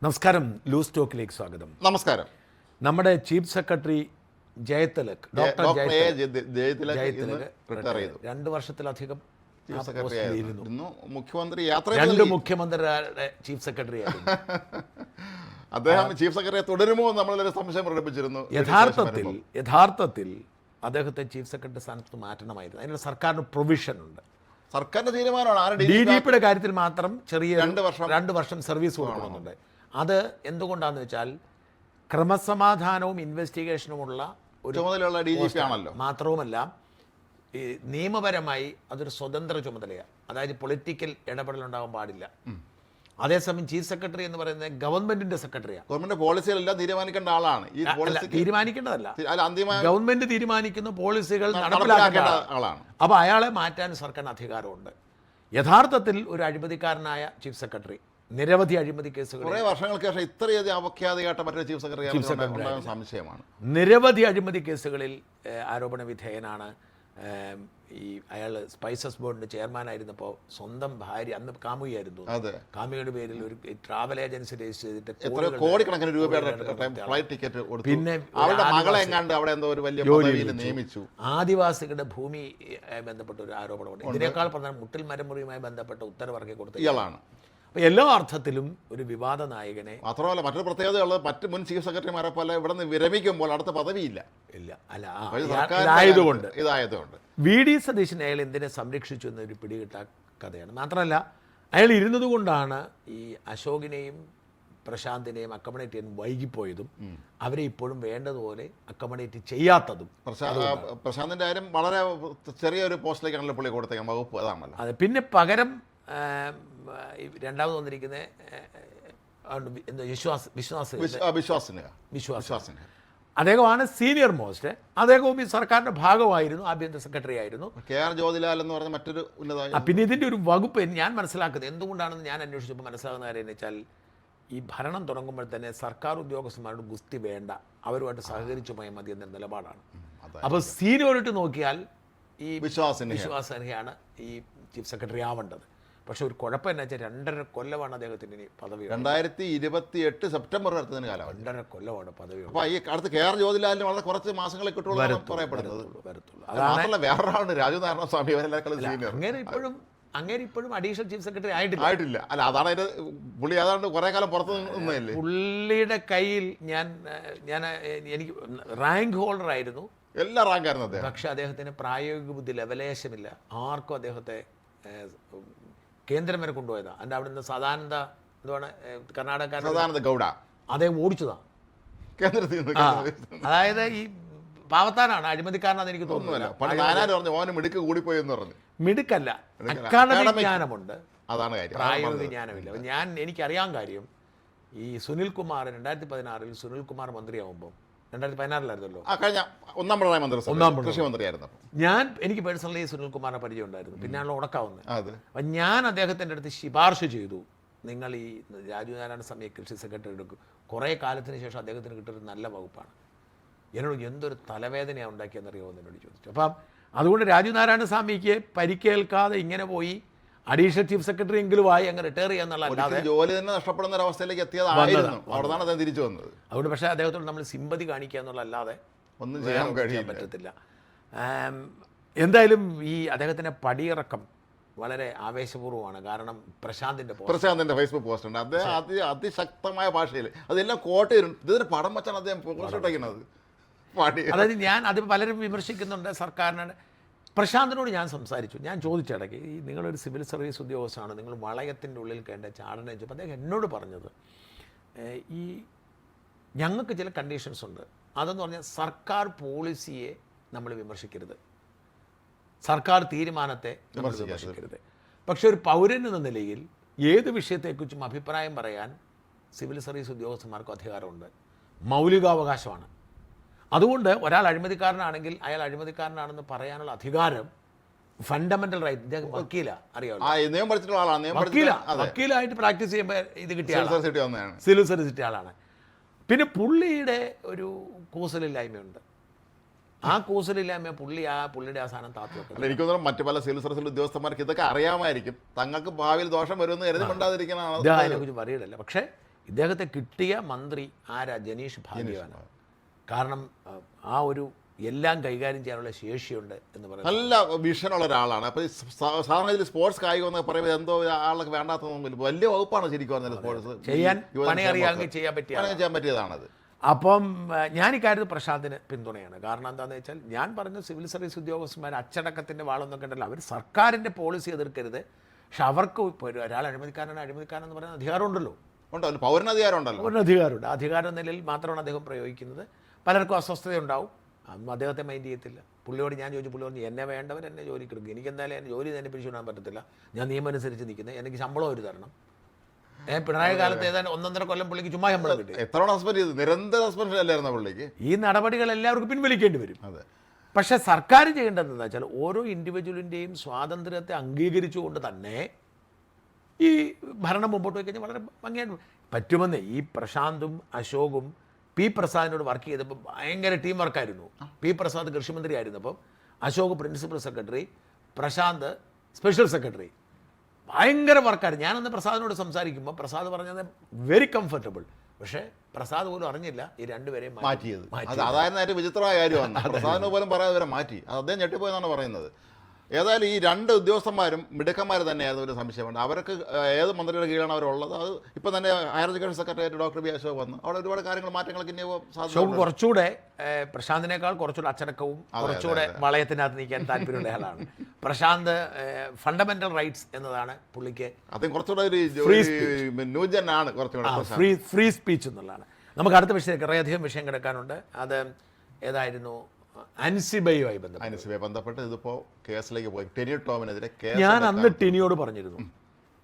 നമസ്കാരം. ലൂസ് ടോക്കിലേക്ക് സ്വാഗതം. നമസ്കാരം. നമ്മുടെ chief secretary Jayathilak, doctor Jayathilak 2 വർഷത്തിലധികം മുഖ്യമന്ത്രി രണ്ട് മുഖ്യമന്ത്രിയുടെ ചീഫ് സെക്രട്ടറി ആയിരുന്നു. അദ്ദേഹം ചീഫ് സെക്രട്ടറിയെ തുടരുമോ നമ്മളൊരു സംശയം പ്രകടിപ്പിച്ചിരുന്നു. യഥാർത്ഥത്തിൽ അദ്ദേഹത്തെ ചീഫ് സെക്രട്ടറി സ്ഥാനത്ത് മാറ്റണമായിരുന്നു. അതിനുള്ള സർക്കാരിന് പ്രൊവിഷൻ ഉണ്ട്. സർക്കാരിന്റെ തീരുമാനമാണ്. DGPയുടെ കാര്യത്തിൽ മാത്രം ചെറിയ 2 വർഷം സർവീസ് കൊടുക്കുന്നുണ്ട്. അത് എന്തുകൊണ്ടാണെന്ന് വെച്ചാൽ ക്രമസമാധാനവും ഇൻവെസ്റ്റിഗേഷനുമുള്ള ഒരു ചുമതലയുള്ള DGP ആണല്ലോ. മാത്രവുമല്ല, ഈ നിയമപരമായി അതൊരു സ്വതന്ത്ര ചുമതലയാണ്. അതായത് പൊളിറ്റിക്കൽ ഇടപെടലുണ്ടാകാൻ പാടില്ല. അതേസമയം ചീഫ് സെക്രട്ടറി എന്ന് പറയുന്നത് ഗവൺമെന്റിന്റെ സെക്രട്ടറിയാണ്. ഗവൺമെന്റ് പോളിസികളെല്ലാം തീരുമാനിക്കേണ്ട ആളാണ്. ഈ തീരുമാനിക്കേണ്ടതല്ല, ഗവൺമെന്റ് തീരുമാനിക്കുന്ന പോളിസികൾ നടപ്പിലാക്കേണ്ട ആളാണ്. അപ്പോൾ അയാളെ മാറ്റാൻ സർക്കാരിന് അധികാരമുണ്ട്. യഥാർത്ഥത്തിൽ ഒരു അഴിമതിക്കാരനായ ചീഫ് സെക്രട്ടറി, നിരവധി അഴിമതി കേസുകൾ, കുറേ വർഷങ്ങൾക്ക് ശേഷം ഇത്രയധികം അപഖ്യാതിയായിട്ട് മറ്റൊരു ചീഫ് സെക്രട്ടറി സംശയമാണ്. നിരവധി അഴിമതി കേസുകളിൽ ആരോപണ വിധേയനാണ്. ഈ അയാൾ സ്പൈസസ് ബോർഡിന്റെ ചെയർമാനായിരുന്നപ്പോൾ സ്വന്തം ഭാര്യ, അന്ന് കാമുകിയായിരുന്നു, കാമുകിയുടെ പേരിൽ ഒരു ട്രാവൽ ഏജൻസി രജിസ്റ്റർ ചെയ്തിട്ട് കോടിക്കണക്കിന് രൂപയുടെ ഫ്ലൈറ്റ് ടിക്കറ്റ് കൊടുത്തു. പിന്നെ അവരുടെ മകളെ എങ്ങാണ്ട് അവിടെ എന്തോ ഒരു വലിയ പദവിയിൽ നിയമിച്ചു. ആദിവാസികളുടെ ഭൂമി ബന്ധപ്പെട്ട ഒരു ആരോപണമുണ്ട്. ഇതിനേക്കാൾ പറഞ്ഞാൽ മുട്ടിൽ മരമുറിയുമായി ബന്ധപ്പെട്ട ഉത്തരവ് ഇറക്കി കൊടുത്ത ഇയാളാണ്. എല്ലാ അർത്ഥത്തിലും ഒരു വിവാദ നായകനെ. മാത്രമല്ല മറ്റൊരു പ്രത്യേകതയുള്ളത്, മറ്റ് മുൻ ചീഫ് സെക്രട്ടറിമാരെ പോലെ ഇവിടെ നിന്ന് വിരമിക്കുമ്പോൾ അടുത്ത പദവിയില്ല. ഇതായതുകൊണ്ട് VD സതീശൻ അയാൾ എന്തിനെ സംരക്ഷിച്ചു എന്നൊരു പിടികിട്ട കഥയാണ്. മാത്രമല്ല, അയാൾ ഇരുന്നത് കൊണ്ടാണ് ഈ അശോകിനെയും പ്രശാന്തിനെയും അക്കമഡേറ്റ് ചെയ്യാൻ വൈകിപ്പോയതും അവരെ ഇപ്പോഴും വേണ്ടതുപോലെ അക്കമഡേറ്റ് ചെയ്യാത്തതും. പ്രശാന്തിന്റെ കാര്യം വളരെ ചെറിയൊരു പോസ്റ്റിലേക്കാണല്ലോ പുള്ളി കൊടുത്തേക്കാൻ വകുപ്പ്, അതാണല്ലോ. അതെ. പിന്നെ പകരം രണ്ടാമത് വന്നിരിക്കുന്ന വിശ്വാസിന് അദ്ദേഹമാണ് സീനിയർ മോസ്റ്റ്. അദ്ദേഹവും ഈ സർക്കാരിന്റെ ഭാഗമായിരുന്നു, ആഭ്യന്തര സെക്രട്ടറി ആയിരുന്നു. KR ജ്യോതിലാൽ എന്ന് പറഞ്ഞ മറ്റൊരു ഉന്നത. പിന്നെ ഇതിന്റെ ഒരു വകുപ്പ് ഞാൻ മനസ്സിലാക്കുന്നത് എന്തുകൊണ്ടാണെന്ന് ഞാൻ അന്വേഷിച്ചപ്പോൾ മനസ്സിലാകുന്ന കാര്യം എന്ന് വെച്ചാൽ, ഈ ഭരണം തുടങ്ങുമ്പോൾ തന്നെ സർക്കാർ ഉദ്യോഗസ്ഥന്മാരോട് ഗുസ്തി വേണ്ട, അവരുമായിട്ട് സഹകരിച്ചു പോയാൽ മതി എന്ന നിലപാടാണ്. അപ്പോൾ സീനിയോറിറ്റി നോക്കിയാൽ ഈ വിശ്വാസനയാണ് ഈ ചീഫ് സെക്രട്ടറി ആവേണ്ടത്. പക്ഷെ ഒരു കുഴപ്പം എന്നാ വെച്ചാൽ 2.5 കൊല്ലമാണ് അദ്ദേഹത്തിന് ഇനി പദവി. 2028 സെപ്റ്റംബർ അടുത്തതിന് കാലം 2.5 കൊല്ലമാണ് പദവി. അപ്പോൾ ഈ അടുത്ത് KR ജ്യോതിലാലിന് വളരെ കുറച്ച് മാസങ്ങളെ കിട്ടുള്ളൂ പറയപ്പെടുന്നത്. മാത്രമല്ല വേറൊരാളുണ്ട്, രാജുനാരായണ സ്വാമി. അങ്ങേര് ഇപ്പോഴും അഡീഷണൽ ചീഫ് സെക്രട്ടറി ആയിട്ടില്ല. അല്ല, അതാണ് അതിന് പുള്ളി ഏതാണ്ട് കുറെ കാലം പുറത്ത് നിന്നതല്ലേ. പുള്ളിയുടെ കയ്യിൽ എനിക്ക് റാങ്ക് ഹോൾഡർ ആയിരുന്നു, എല്ലാ റാങ്കായിരുന്നു അദ്ദേഹം. പക്ഷെ അദ്ദേഹത്തിന് പ്രായോഗിക ബുദ്ധി ലെവലേശമില്ല. ആർക്കും അദ്ദേഹത്തെ കേന്ദ്രം വരെ കൊണ്ടുപോയതാണ്. അതിൻ്റെ അവിടെ നിന്ന് സദാനന്ദ എന്താണ് കർണാടക സദാനന്ദ ഗൗഡ അദ്ദേഹം ഓടിച്ചതാണ് കേന്ദ്രത്തിൽ നിന്ന്. അതായത് ഈ പാവത്താനാണ്, അഴിമതിക്കാരനാണെന്ന് എനിക്ക് തോന്നുന്നില്ല. മിടുക്ക് കൂടിപ്പോയി എന്ന് പറഞ്ഞു. മിടുക്കല്ല, അക്കാഡമിക് ജ്ഞാനമുണ്ട്, അതാണ് പ്രായോഗിക ജ്ഞാനമില്ല. എനിക്കറിയാൻ കാര്യം, ഈ സുനിൽകുമാർ 2016 സുനിൽകുമാർ മന്ത്രിയാവുമ്പോൾ, 2016 കഴിഞ്ഞ ഒന്നാം കൃഷി മന്ത്രിയായിരുന്നു. എനിക്ക് പേഴ്സണലി സുനിൽകുമാറിനെ പരിചയം ഉണ്ടായിരുന്നു. പിന്നെയാണല്ലോ ഉടക്കാവുന്നത്. അപ്പം ഞാൻ അദ്ദേഹത്തിൻ്റെ അടുത്ത് ശുപാർശ ചെയ്തു, നിങ്ങൾ ഈ രാജുനാരായണ സ്വാമിയെ കൃഷി സെക്രട്ടറി എടുക്കും. കുറേ കാലത്തിന് ശേഷം അദ്ദേഹത്തിന് കിട്ടിയൊരു നല്ല വകുപ്പാണ്. എന്നോട് എന്തൊരു തലവേദനയാണ് ഉണ്ടാക്കിയെന്നറിയുമോ എന്നോട് ചോദിച്ചു. അപ്പം അതുകൊണ്ട് രാജുനാരായണ സ്വാമിക്ക് പരിക്കേൽക്കാതെ ഇങ്ങനെ പോയി അഡീഷണൽ ചീഫ് സെക്രട്ടറി എങ്കിലും ആയി അങ്ങ് റിട്ടയർ ചെയ്യാന്നുള്ള ജോലി തന്നെ നഷ്ടപ്പെടുന്ന ഒരു അവസ്ഥയിലേക്ക് എത്തിയതായിരുന്നു. അവിടെയാണ് അദ്ദേഹം തിരിച്ചു വന്നത്. അതുകൊണ്ട് പക്ഷേ അദ്ദേഹത്തോട് നമ്മൾ സിമ്പതി കാണിക്കുക എന്നുള്ളതല്ലാതെ ഒന്നും ചെയ്യാൻ പറ്റത്തില്ല. എന്തായാലും ഈ അദ്ദേഹത്തിൻ്റെ പടിയിറക്കം വളരെ ആവേശപൂർവ്വമാണ്. കാരണം പ്രശാന്തിന്റെ ഫേസ്ബുക്ക് പോസ്റ്റ് ഉണ്ട്. അദ്ദേഹം അതിശക്തമായ ഭാഷയിൽ അതെല്ലാം കോട്ട് ചെയ്തിട്ടുണ്ട്. ഇതിന് പടം വെച്ചാണ് അദ്ദേഹം പോസ്റ്റ് ഇട്ടേക്കുന്നത്. അതായത് അത് പലരും വിമർശിക്കുന്നുണ്ട് സർക്കാരിനെ. പ്രശാന്തിനോട് ഞാൻ സംസാരിച്ചു. ഞാൻ ചോദിച്ചിടയ്ക്ക്, ഈ നിങ്ങളൊരു സിവിൽ സർവീസ് ഉദ്യോഗസ്ഥനാണ്, നിങ്ങൾ വളയത്തിൻ്റെ ഉള്ളിൽ കേണ്ട ചാടനെ ചോദിച്ചപ്പോൾ അദ്ദേഹം എന്നോട് പറഞ്ഞത്, ഈ ഞങ്ങൾക്ക് ചില കണ്ടീഷൻസ് ഉണ്ട്. അതെന്ന് പറഞ്ഞാൽ സർക്കാർ പോളിസിയെ നമ്മൾ വിമർശിക്കരുത്, സർക്കാർ തീരുമാനത്തെ വിമർശിക്കരുത്. പക്ഷെ ഒരു പൗരൻ എന്ന നിലയിൽ ഏത് വിഷയത്തെക്കുറിച്ചും അഭിപ്രായം പറയാൻ സിവിൽ സർവീസ് ഉദ്യോഗസ്ഥന്മാർക്കും അധികാരമുണ്ട്, മൗലികാവകാശമാണ്. അതുകൊണ്ട് ഒരാൾ അഴിമതിക്കാരനാണെങ്കിൽ അയാൾ അഴിമതിക്കാരനാണെന്ന് പറയാനുള്ള അധികാരം ഫണ്ടമെന്റൽ റൈറ്റ്. വക്കീല അറിയാമല്ലോ, വക്കീലായിട്ട് പ്രാക്ടീസ് ചെയ്യുമ്പോൾ ഇത് കിട്ടിയ സിവിൽ സർവീസ് കിട്ടിയ ആളാണ്. പിന്നെ പുള്ളിയുടെ ഒരു കൂസലില്ലായ്മയുണ്ട്. ആ കൂസലില്ലായ്മ പുള്ളിയുടെ ആ സാധനം താത്തു വെക്കണം. എനിക്ക് തോന്നുന്നു മറ്റു പല സിവിൽ സർവീസ് ഉദ്യോഗസ്ഥന്മാർക്ക് ഇതൊക്കെ അറിയാമായിരിക്കും. തങ്ങൾക്ക് ഭാവിയിൽ ദോഷം വരുമെന്ന് കരുതി കൊണ്ടാതിരിക്കുന്നതാണ്. അതിനെക്കുറിച്ച് പറയില്ല. പക്ഷേ ഇദ്ദേഹത്തെ കിട്ടിയ മന്ത്രി ആരാ? ജനീഷ് ഭാഗ്യവാനാണ്. കാരണം ആ ഒരു എല്ലാം കൈകാര്യം ചെയ്യാനുള്ള ശേഷിയുണ്ട് എന്ന് പറയുന്നത്. നല്ല വിഷനുള്ള ഒരാളാണ്. അപ്പോൾ സാധാരണ ഇതിൽ സ്പോർട്സ് കായികം എന്ന് പറയുമ്പോൾ എന്തോ ആളൊക്കെ വേണ്ടാത്തതൊന്നുമില്ല. വലിയ വകുപ്പാണ് ശരിക്കും പറഞ്ഞത്. സ്പോർട്സ് ചെയ്യാൻ പണി അറിയാമെങ്കിൽ ചെയ്യാൻ പറ്റിയതാണത്. അപ്പം ഞാൻ ഇക്കാര്യത്തിൽ പ്രശാന്തിന് പിന്തുണയാണ്. കാരണം എന്താണെന്ന് വെച്ചാൽ ഞാൻ പറഞ്ഞ സിവിൽ സർവീസ് ഉദ്യോഗസ്ഥന്മാർ അച്ചടക്കത്തിൻ്റെ വാളൊന്നൊക്കെ ഉണ്ടല്ലോ, അവർ സർക്കാരിൻ്റെ പോളിസി എതിർക്കരുത്. പക്ഷെ അവർക്ക് ഒരാൾ അഴിമതിക്കാരെന്ന് പറയുന്ന അധികാരമുണ്ടല്ലോ. ഉണ്ടല്ലോ, പൗരനധികാരം ഉണ്ടല്ലോ. പൗരനധികാരമുണ്ട്. അധികാര നിലയിൽ മാത്രമാണ് അദ്ദേഹം പ്രയോഗിക്കുന്നത്. പലർക്കും അസ്വസ്ഥതയുണ്ടാവും. അതൊന്നും അദ്ദേഹത്തെ മൈൻഡ് ചെയ്യത്തില്ല. പുള്ളിയോട് ഞാൻ ചോദിച്ചു, പുള്ളി പറഞ്ഞു എന്നെ വേണ്ടവർ എന്നെ ജോലിക്ക് എടുക്കും, എനിക്ക് എന്തായാലും എന്നെ ജോലി തന്നെ പിരിച്ചുവിടാൻ പറ്റത്തില്ല, ഞാൻ നിയമം അനുസരിച്ച് നിൽക്കുന്നത്, എനിക്ക് ശമ്പളം ഒരു തരണം. പിണറായി കാലത്ത് ഏതാണ്ട് 1.5 കൊല്ലം പുള്ളിക്ക് ചുമ്മാ ശമ്പളം കിട്ടി. എത്ര ഹസ്ബൻഡ് ചെയ്തു? നിരന്തര ഹസ്ബൻഡ് അല്ലായിരുന്നു പുള്ളിക്ക്. ഈ നടപടികൾ എല്ലാവർക്കും പിൻവലിക്കേണ്ടി വരും. അതെ. പക്ഷേ സർക്കാർ ചെയ്യേണ്ടതെന്ന് വെച്ചാൽ ഓരോ ഇൻഡിവിജ്വലിൻ്റെയും സ്വാതന്ത്ര്യത്തെ അംഗീകരിച്ചുകൊണ്ട് തന്നെ ഈ ഭരണം മുമ്പോട്ട് പോയി കഴിഞ്ഞാൽ വളരെ ഭംഗിയായിട്ട് പറ്റുമെന്ന്. ഈ പ്രശാന്തും അശോകും പി പ്രസാദിനോട് വർക്ക് ചെയ്തപ്പോൾ ഭയങ്കര ടീം വർക്കായിരുന്നു. പി പ്രസാദ് കൃഷിമന്ത്രി ആയിരുന്നപ്പം Ashok principal secretary, Prashant special secretary, ഭയങ്കര വർക്കായിരുന്നു. ഞാനന്ന് പ്രസാദിനോട് സംസാരിക്കുമ്പോൾ പ്രസാദ് പറഞ്ഞത് വെരി കംഫർട്ടബിൾ. പക്ഷേ പ്രസാദ് പോലും അറിഞ്ഞില്ല ഈ രണ്ടുപേരെയും മാറ്റിയത്. അതായിരുന്നു ഏറ്റവും വിചിത്രമായ കാര്യമാണ്. പ്രസാദിനെ പോലും പറയാതെ വരെ മാറ്റി. അത് അദ്ദേഹം ഞെട്ടിപ്പോയെന്നാണ് പറയുന്നത്. ഏതായാലും ഈ രണ്ട് ഉദ്യോഗസ്ഥന്മാരും മിടുക്കന്മാർ തന്നെയായിരുന്നു. ഒരു സംശയമുണ്ട്, അവർക്ക് ഏത് മന്ത്രിയുടെ കീഴിലാണ് അവരുള്ളത്. അത് ഇപ്പം തന്നെ higher education secretary doctor B Ashok വന്നു. അവിടെ ഒരുപാട് കാര്യങ്ങൾ മാറ്റങ്ങൾക്ക് ഇനി അശോക് കുറച്ചുകൂടെ പ്രശാന്തിനേക്കാൾ കുറച്ചുകൂടെ അച്ചടക്കവും കുറച്ചുകൂടെ വളയത്തിനകത്ത് നീക്കാൻ താല്പര്യമുള്ള ആളാണ്. പ്രശാന്ത് ഫണ്ടമെന്റൽ റൈറ്റ്സ് എന്നതാണ് പുള്ളിക്ക്. അതും കുറച്ചുകൂടെ ഒരു ന്യൂജനാണ്, കുറച്ചുകൂടെ ഫ്രീ സ്പീച്ച് എന്നുള്ളതാണ്. നമുക്ക് അടുത്ത വിഷയം കുറേയധികം വിഷയം കിടക്കാനുണ്ട്. അത് ഏതായിരുന്നു? അൻസിബയുമായി ബന്ധപ്പെട്ട് ഇതിപ്പോൾ കേസിലേക്ക് പോയി. ടിനി ടോമിനെതിരെ ഞാൻ അന്ന് ടിനിയോട് പറഞ്ഞിരുന്നു,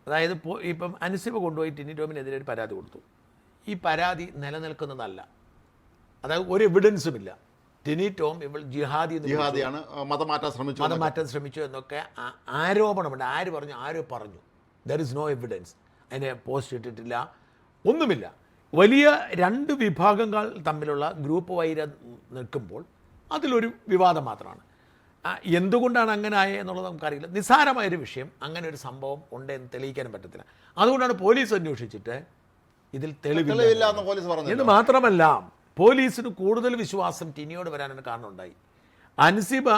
അതായത് ഇപ്പം അൻസിബ കൊണ്ടുപോയി ടിനി ടോമിനെതിരെ ഒരു പരാതി കൊടുത്തു. ഈ പരാതി നിലനിൽക്കുന്നതല്ല, അതായത് ഒരു എവിഡൻസും ഇല്ല. ടിനി ടോം ജിഹാദിയാണ്, മതം മാറ്റാൻ ശ്രമിച്ചു എന്നൊക്കെ ആരോപണമുണ്ട്. ആര് പറഞ്ഞു? There is no evidence. അതിനെ പോസ്റ്റ് ഇട്ടിട്ടില്ല, ഒന്നുമില്ല. വലിയ രണ്ട് വിഭാഗങ്ങൾ തമ്മിലുള്ള ഗ്രൂപ്പ് വൈരം നിൽക്കുമ്പോൾ അതിലൊരു വിവാദം മാത്രമാണ്. എന്തുകൊണ്ടാണ് അങ്ങനെ ആയത് എന്നുള്ളത് നമുക്കറിയില്ല. നിസ്സാരമായൊരു വിഷയം, അങ്ങനെ ഒരു സംഭവം ഉണ്ടെന്ന് തെളിയിക്കാനും പറ്റത്തില്ല. അതുകൊണ്ടാണ് പോലീസ് അന്വേഷിച്ചിട്ട് ഇതിൽ തെളിവില്ല എന്ന് മാത്രമല്ല, പോലീസിന് കൂടുതൽ വിശ്വാസം ടിനിയോട് വരാനൊരു കാരണമുണ്ടായി. അൻസിബ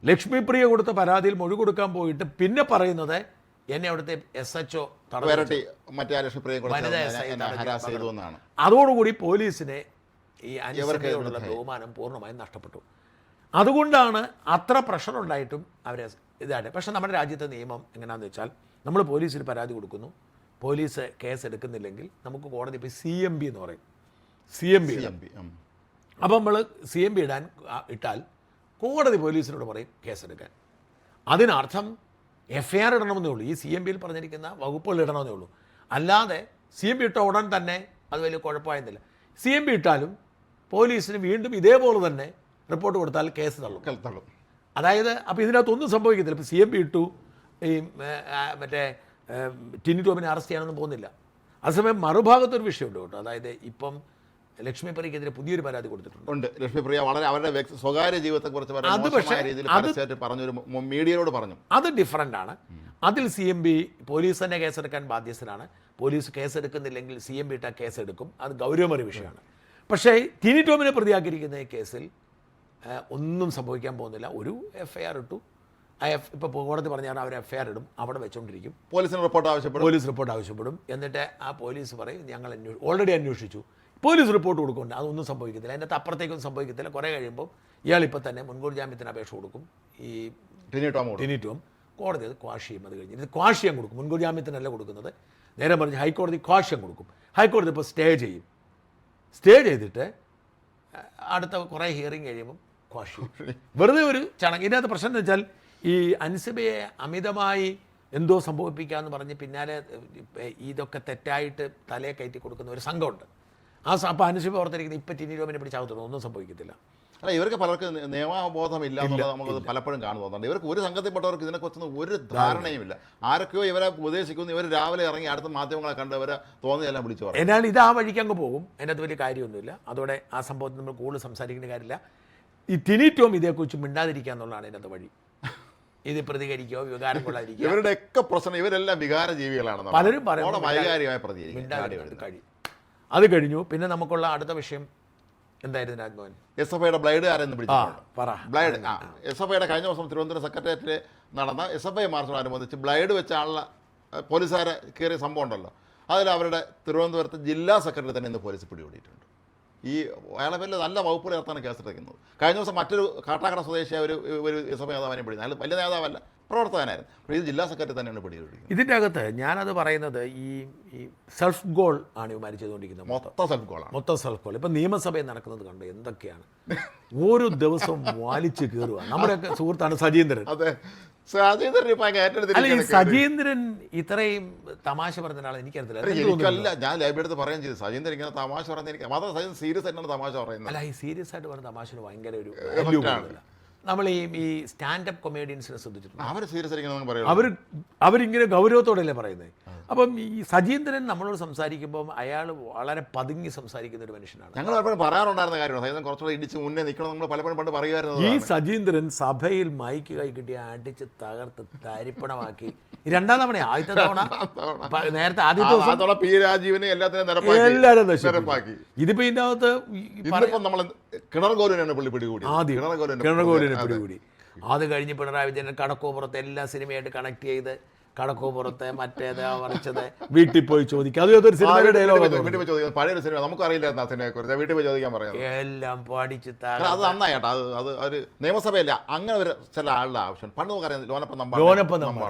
ലക്ഷ്മിപ്രിയ കൊടുത്ത പരാതിയിൽ മൊഴി കൊടുക്കാൻ പോയിട്ട് പിന്നെ പറയുന്നത് എന്നെ അവിടുത്തെ SHO അതോടുകൂടി പോലീസിനെ ഈ അൻസിബയോടുള്ള ബഹുമാനം പൂർണ്ണമായും നഷ്ടപ്പെട്ടു. അതുകൊണ്ടാണ് അത്ര പ്രഷർ ഉണ്ടായിട്ടും അവരെ ഇതായിട്ട്. പക്ഷേ നമ്മുടെ രാജ്യത്തെ നിയമം എങ്ങനെയാണെന്ന് വെച്ചാൽ, നമ്മൾ പോലീസിന് പരാതി കൊടുക്കുന്നു, പോലീസ് കേസ് എടുക്കുന്നില്ലെങ്കിൽ നമുക്ക് കോടതി ഇപ്പോൾ CMB എന്ന് പറയും. CMB അപ്പോൾ നമ്മൾ CMB ഇട്ടാൽ കോടതി പോലീസിനോട് പറയും കേസെടുക്കാൻ. അതിനർത്ഥം FIR ഇടണമെന്നേ ഉള്ളൂ. ഈ CMBയിൽ പറഞ്ഞിരിക്കുന്ന വകുപ്പുകൾ ഇടണമെന്നേ ഉള്ളൂ. അല്ലാതെ CMB ഇട്ട ഉടൻ തന്നെ അത് വലിയ കുഴപ്പമായിരുന്നില്ല. CMB ഇട്ടാലും പോലീസിന് വീണ്ടും ഇതേപോലെ തന്നെ റിപ്പോർട്ട് കൊടുത്താൽ കേസ് തള്ളും. അതായത് അപ്പോൾ ഇതിനകത്തൊന്നും സംഭവിക്കത്തില്ല. ഇപ്പോൾ CMB ഇട്ടു, ഈ മറ്റേ ടിനി ടോമിനെ അറസ്റ്റ് ചെയ്യാനൊന്നും പോകുന്നില്ല. അതേസമയം മറുഭാഗത്തൊരു വിഷയമുണ്ട് കേട്ടോ. അതായത് ഇപ്പം ലക്ഷ്മിപ്രിയക്കെതിരെ പുതിയൊരു പരാതി കൊടുത്തിട്ടുണ്ട്. ലക്ഷ്മിപ്രിയ വളരെ അവരുടെ സ്വകാര്യ ജീവിതത്തെക്കുറിച്ച് മീഡിയയോട് പറഞ്ഞു. അത് ഡിഫറൻ്റ് ആണ്. അതിൽ CMB പോലീസ് തന്നെ കേസെടുക്കാൻ ബാധ്യസ്ഥനാണ്. പോലീസ് കേസെടുക്കുന്നില്ലെങ്കിൽ CMB ഇട്ടാൽ കേസെടുക്കും. അത് ഗൗരവമേറിയ വിഷയമാണ്. പക്ഷേ ടിനി ടോമിനെ പ്രതിയാക്കിയിരിക്കുന്ന ഈ കേസിൽ ഒന്നും സംഭവിക്കാൻ പോകുന്നില്ല. ഒരു FIR ഇട്ടു. ഇപ്പോൾ കോടതി പറഞ്ഞാൽ അവർ FIR ഇടും, അവിടെ വെച്ചുകൊണ്ടിരിക്കും. പോലീസ് റിപ്പോർട്ട് ആവശ്യപ്പെടും. എന്നിട്ട് ആ പോലീസ് പറയും ഞങ്ങൾ ഓൾറെഡി അന്വേഷിച്ചു. പോലീസ് റിപ്പോർട്ട് കൊടുക്കുന്നുണ്ട്, അതൊന്നും സംഭവിക്കത്തില്ല. അതിൻ്റെ അപ്പുറത്തേക്കൊന്നും സംഭവിക്കത്തില്ല. കുറേ കഴിയുമ്പോൾ ഇയാളിപ്പോൾ തന്നെ മുൻകൂർ ജാമ്യത്തിന് അപേക്ഷ കൊടുക്കും. ഈ ടിനി ടോം കോടതി അത് ക്വാഷ് ചെയ്യും. അത് കഴിഞ്ഞ് ഇത് ക്വാഷ് ചെയ്യാൻ കൊടുക്കും. മുൻകൂർ ജാമ്യത്തിനല്ല കൊടുക്കുന്നത്. നേരെ പറഞ്ഞ് ഹൈക്കോടതി ക്വാഷ് ചെയ്യാൻ കൊടുക്കും. ഹൈക്കോടതി ഇപ്പോൾ സ്റ്റേ ചെയ്യും. സ്റ്റേ ചെയ്തിട്ട് അടുത്ത കുറേ ഹിയറിങ് കഴിയുമ്പം ക്വാഷ് ചെയ്യും. വെറുതെ ഒരു ചടങ്ങ്. ഇതിനകത്ത് പ്രശ്നം എന്ന് വെച്ചാൽ, ഈ അൻസിബയെ അമിതമായി എന്തോ സംഭവിപ്പിക്കാമെന്ന് പറഞ്ഞ് പിന്നാലെ ഇതൊക്കെ തെറ്റായിട്ട് തലയെ കയറ്റി കൊടുക്കുന്ന ഒരു സംഘമുണ്ട്. അപ്പോൾ അൻസിബ ഓർത്തിരിക്കുന്നത് ഇപ്പം ടിനി ടോമിനെ പിടിച്ചാകത്തുള്ളൂ, ഒന്നും സംഭവിക്കത്തില്ല. അല്ല, ഇവർക്ക് പലർക്ക് നിയമബോധമില്ല എന്നുള്ളത് നമുക്ക് പലപ്പോഴും കാണുന്നുണ്ട്. ഇവർക്ക് ഒരു സംഘത്തിൽപ്പെട്ടവർക്ക് ഇതിനെക്കുറിച്ചൊന്നും ഒരു ധാരണയുമില്ല. ആരൊക്കെയോ ഇവരെ ഉപദേശിക്കുന്നു. ഇവർ രാവിലെ ഇറങ്ങി അടുത്ത മാധ്യമങ്ങളെ കണ്ട് ഇവരെ തോന്നിയെല്ലാം വിളിച്ചു പറയും. എന്നാൽ ഇത് ആ വഴിക്ക് അങ്ങ് പോകും. അതിനകത്ത് വലിയ കാര്യമൊന്നുമില്ല. അതോടെ ആ സംഭവത്തിൽ നമ്മൾ കൂടുതൽ സംസാരിക്കേണ്ട കാര്യമില്ല. ഈ ടിനി ടോം ഇതേക്കുറിച്ച് മിണ്ടാതിരിക്കുക എന്നുള്ളതാണ് ഇതിനകത്ത് വഴി. ഇത് പ്രതികരിക്കുകയോ വികാരം കൊള്ളാതിരിക്കുക. ഇവരുടെയൊക്കെ പ്രശ്നം ഇവരെല്ലാം വികാര ജീവികളാണ്. പലരും വൈകാരികമായി പ്രതികരിക്കും. കഴിയും. അത് കഴിഞ്ഞു. പിന്നെ നമുക്കുള്ള അടുത്ത വിഷയം എന്തായിരുന്നു രാജ്മോഹൻ? SFIയുടെ ബ്ലൈഡ് ആരെന്ന് പിടിച്ചിട്ടുണ്ട്. പറ. ബ്ലൈഡ് SFIയുടെ കഴിഞ്ഞ ദിവസം തിരുവനന്തപുരം സെക്രട്ടേറിയറ്റിൽ നടന്ന SFI മാർച്ചിനോടനുബന്ധിച്ച് ബ്ലൈഡ് വെച്ച ആളുടെ പോലീസുകാരെ കയറിയ സംഭവം ഉണ്ടല്ലോ, അതിൽ അവരുടെ തിരുവനന്തപുരത്ത് ജില്ലാ സെക്രട്ടറി തന്നെ ഇന്ന് പോലീസ് പിടികൂടിയിട്ടുണ്ട്. ഈ അയാളെ പേരിൽ നല്ല വകുപ്പ് ചേർത്താണ് കേസെടുക്കുന്നത്. കഴിഞ്ഞ ദിവസം മറ്റൊരു കാട്ടാക്കട സ്വദേശിയായ ഒരു SFI നേതാവിനെ പിടിക്കുന്നത്. അയാൾ വലിയ നേതാവല്ല, പ്രവർത്തകനായിരുന്നു. അപ്പോൾ ഇത് ജില്ലാ സെക്രട്ടറി തന്നെയാണ് പിടികൂടിയിരിക്കുന്നത്. ഇതിൻ്റെ അകത്ത് ഞാനത് പറയുന്നത് ഈ സെൽഫ് ഗോൾ ആണ് ഇവർ ചെയ്തുകൊണ്ടിരിക്കുന്നത്. മൊത്തം സെൽഫ് ഗോളാണ്. മൊത്തം സെൽഫ് ഗോൾ. ഇപ്പം നിയമസഭയിൽ നടക്കുന്നത് കണ്ട് എന്തൊക്കെയാണ് ഓരോ ദിവസവും വാലിച്ച് കയറുക. നമ്മുടെയൊക്കെ സുഹൃത്താണ് സജീന്ദ്രൻ. അതെ, സജീന്ദ്രൻ അല്ല, ഈ സജീന്ദ്രൻ ഇത്രയും തമാശ പറഞ്ഞ ആളെ എനിക്കറിയില്ല. എനിക്കല്ല, ഞാൻ ലൈബ്രറി അടുത്ത് പറയുകയും ചെയ്തു, സജീന്ദ്രൻ ഇങ്ങനെ തമാശ പറഞ്ഞ എനിക്ക് മാത്രം സജീന്ദ്രൻ സീരിയസ് ആയിട്ടാണ് തമാശ പറയുന്നത്. അല്ല, ഈ സീരിയസ് ആയിട്ട് പറഞ്ഞ തമാശന് ഭയങ്കര ഒരു value കൂടുതലാണ്. നമ്മൾ ഈ സ്റ്റാൻഡപ്പ് കൊമേഡിയൻസിനെ ശ്രദ്ധിച്ചിട്ടുണ്ട്. അവർ സീരിയസ് ആയിരിക്കും, അവരിങ്ങനെ ഗൗരവത്തോടെയല്ലേ പറയുന്നത്. അപ്പം ഈ സജീന്ദ്രൻ നമ്മളോട് സംസാരിക്കുമ്പോൾ അയാൾ വളരെ പതുങ്ങി സംസാരിക്കുന്ന ഒരു മനുഷ്യനാണ്. ഞങ്ങൾ പലപ്പോഴും പറയാറുണ്ടായിരുന്ന കാര്യമാണ്, സജീന്ദ്രൻ കുറച്ചുകൂടെ ഇടിച്ച് മുന്നേ നിൽക്കണം നമ്മൾ പലപ്പോഴും പണ്ട് പറയുമായിരുന്നു. ഈ സജീന്ദ്രൻ സഭയിൽ മൈക്ക് കൈ കിട്ടി അടിച്ച് തകർത്ത് തരിപ്പണമാക്കി. രണ്ടാം തവണ, ആദ്യത്തെ തവണ നേരത്തെ ആദ്യത്തെ ദിവസം പി രാജീവിനെ എല്ലാവരും നശിപ്പാക്കി. ഇതിപ്പോ ഇതിന്റെ അകത്ത് നമ്മൾ കിണർകോലിനാണ് പുള്ളി പിടികൂടി. കിണർകോലിനെ പിടികൂടി. അത് കഴിഞ്ഞ് പിണറായി വിജയൻ കടക്കോപ്പുറത്ത് എല്ലാ സിനിമയായിട്ട് കണക്ട് ചെയ്ത് കടക്കോപ്പുറത്തെ മറ്റേത് മറിച്ചത് വീട്ടിൽ പോയി ചോദിക്കും. അതൊരു സിനിമയുടെ ഡയലോഗ്. പഴയൊരു സിനിമ നമുക്ക് അറിയില്ലായിരുന്നു ആ സിനിമയെ കുറിച്ച്. വീട്ടിൽ പോയി ചോദിക്കാൻ പറയാം. എല്ലാം പഠിച്ച് അത് നന്നായിട്ടാ. അത് ഒരു നിയമസഭയില്ല അങ്ങനെ ഒരു ചില ആളുടെ ആവശ്യം. പണ്ട് നമുക്കറിയാം ലോനപ്പം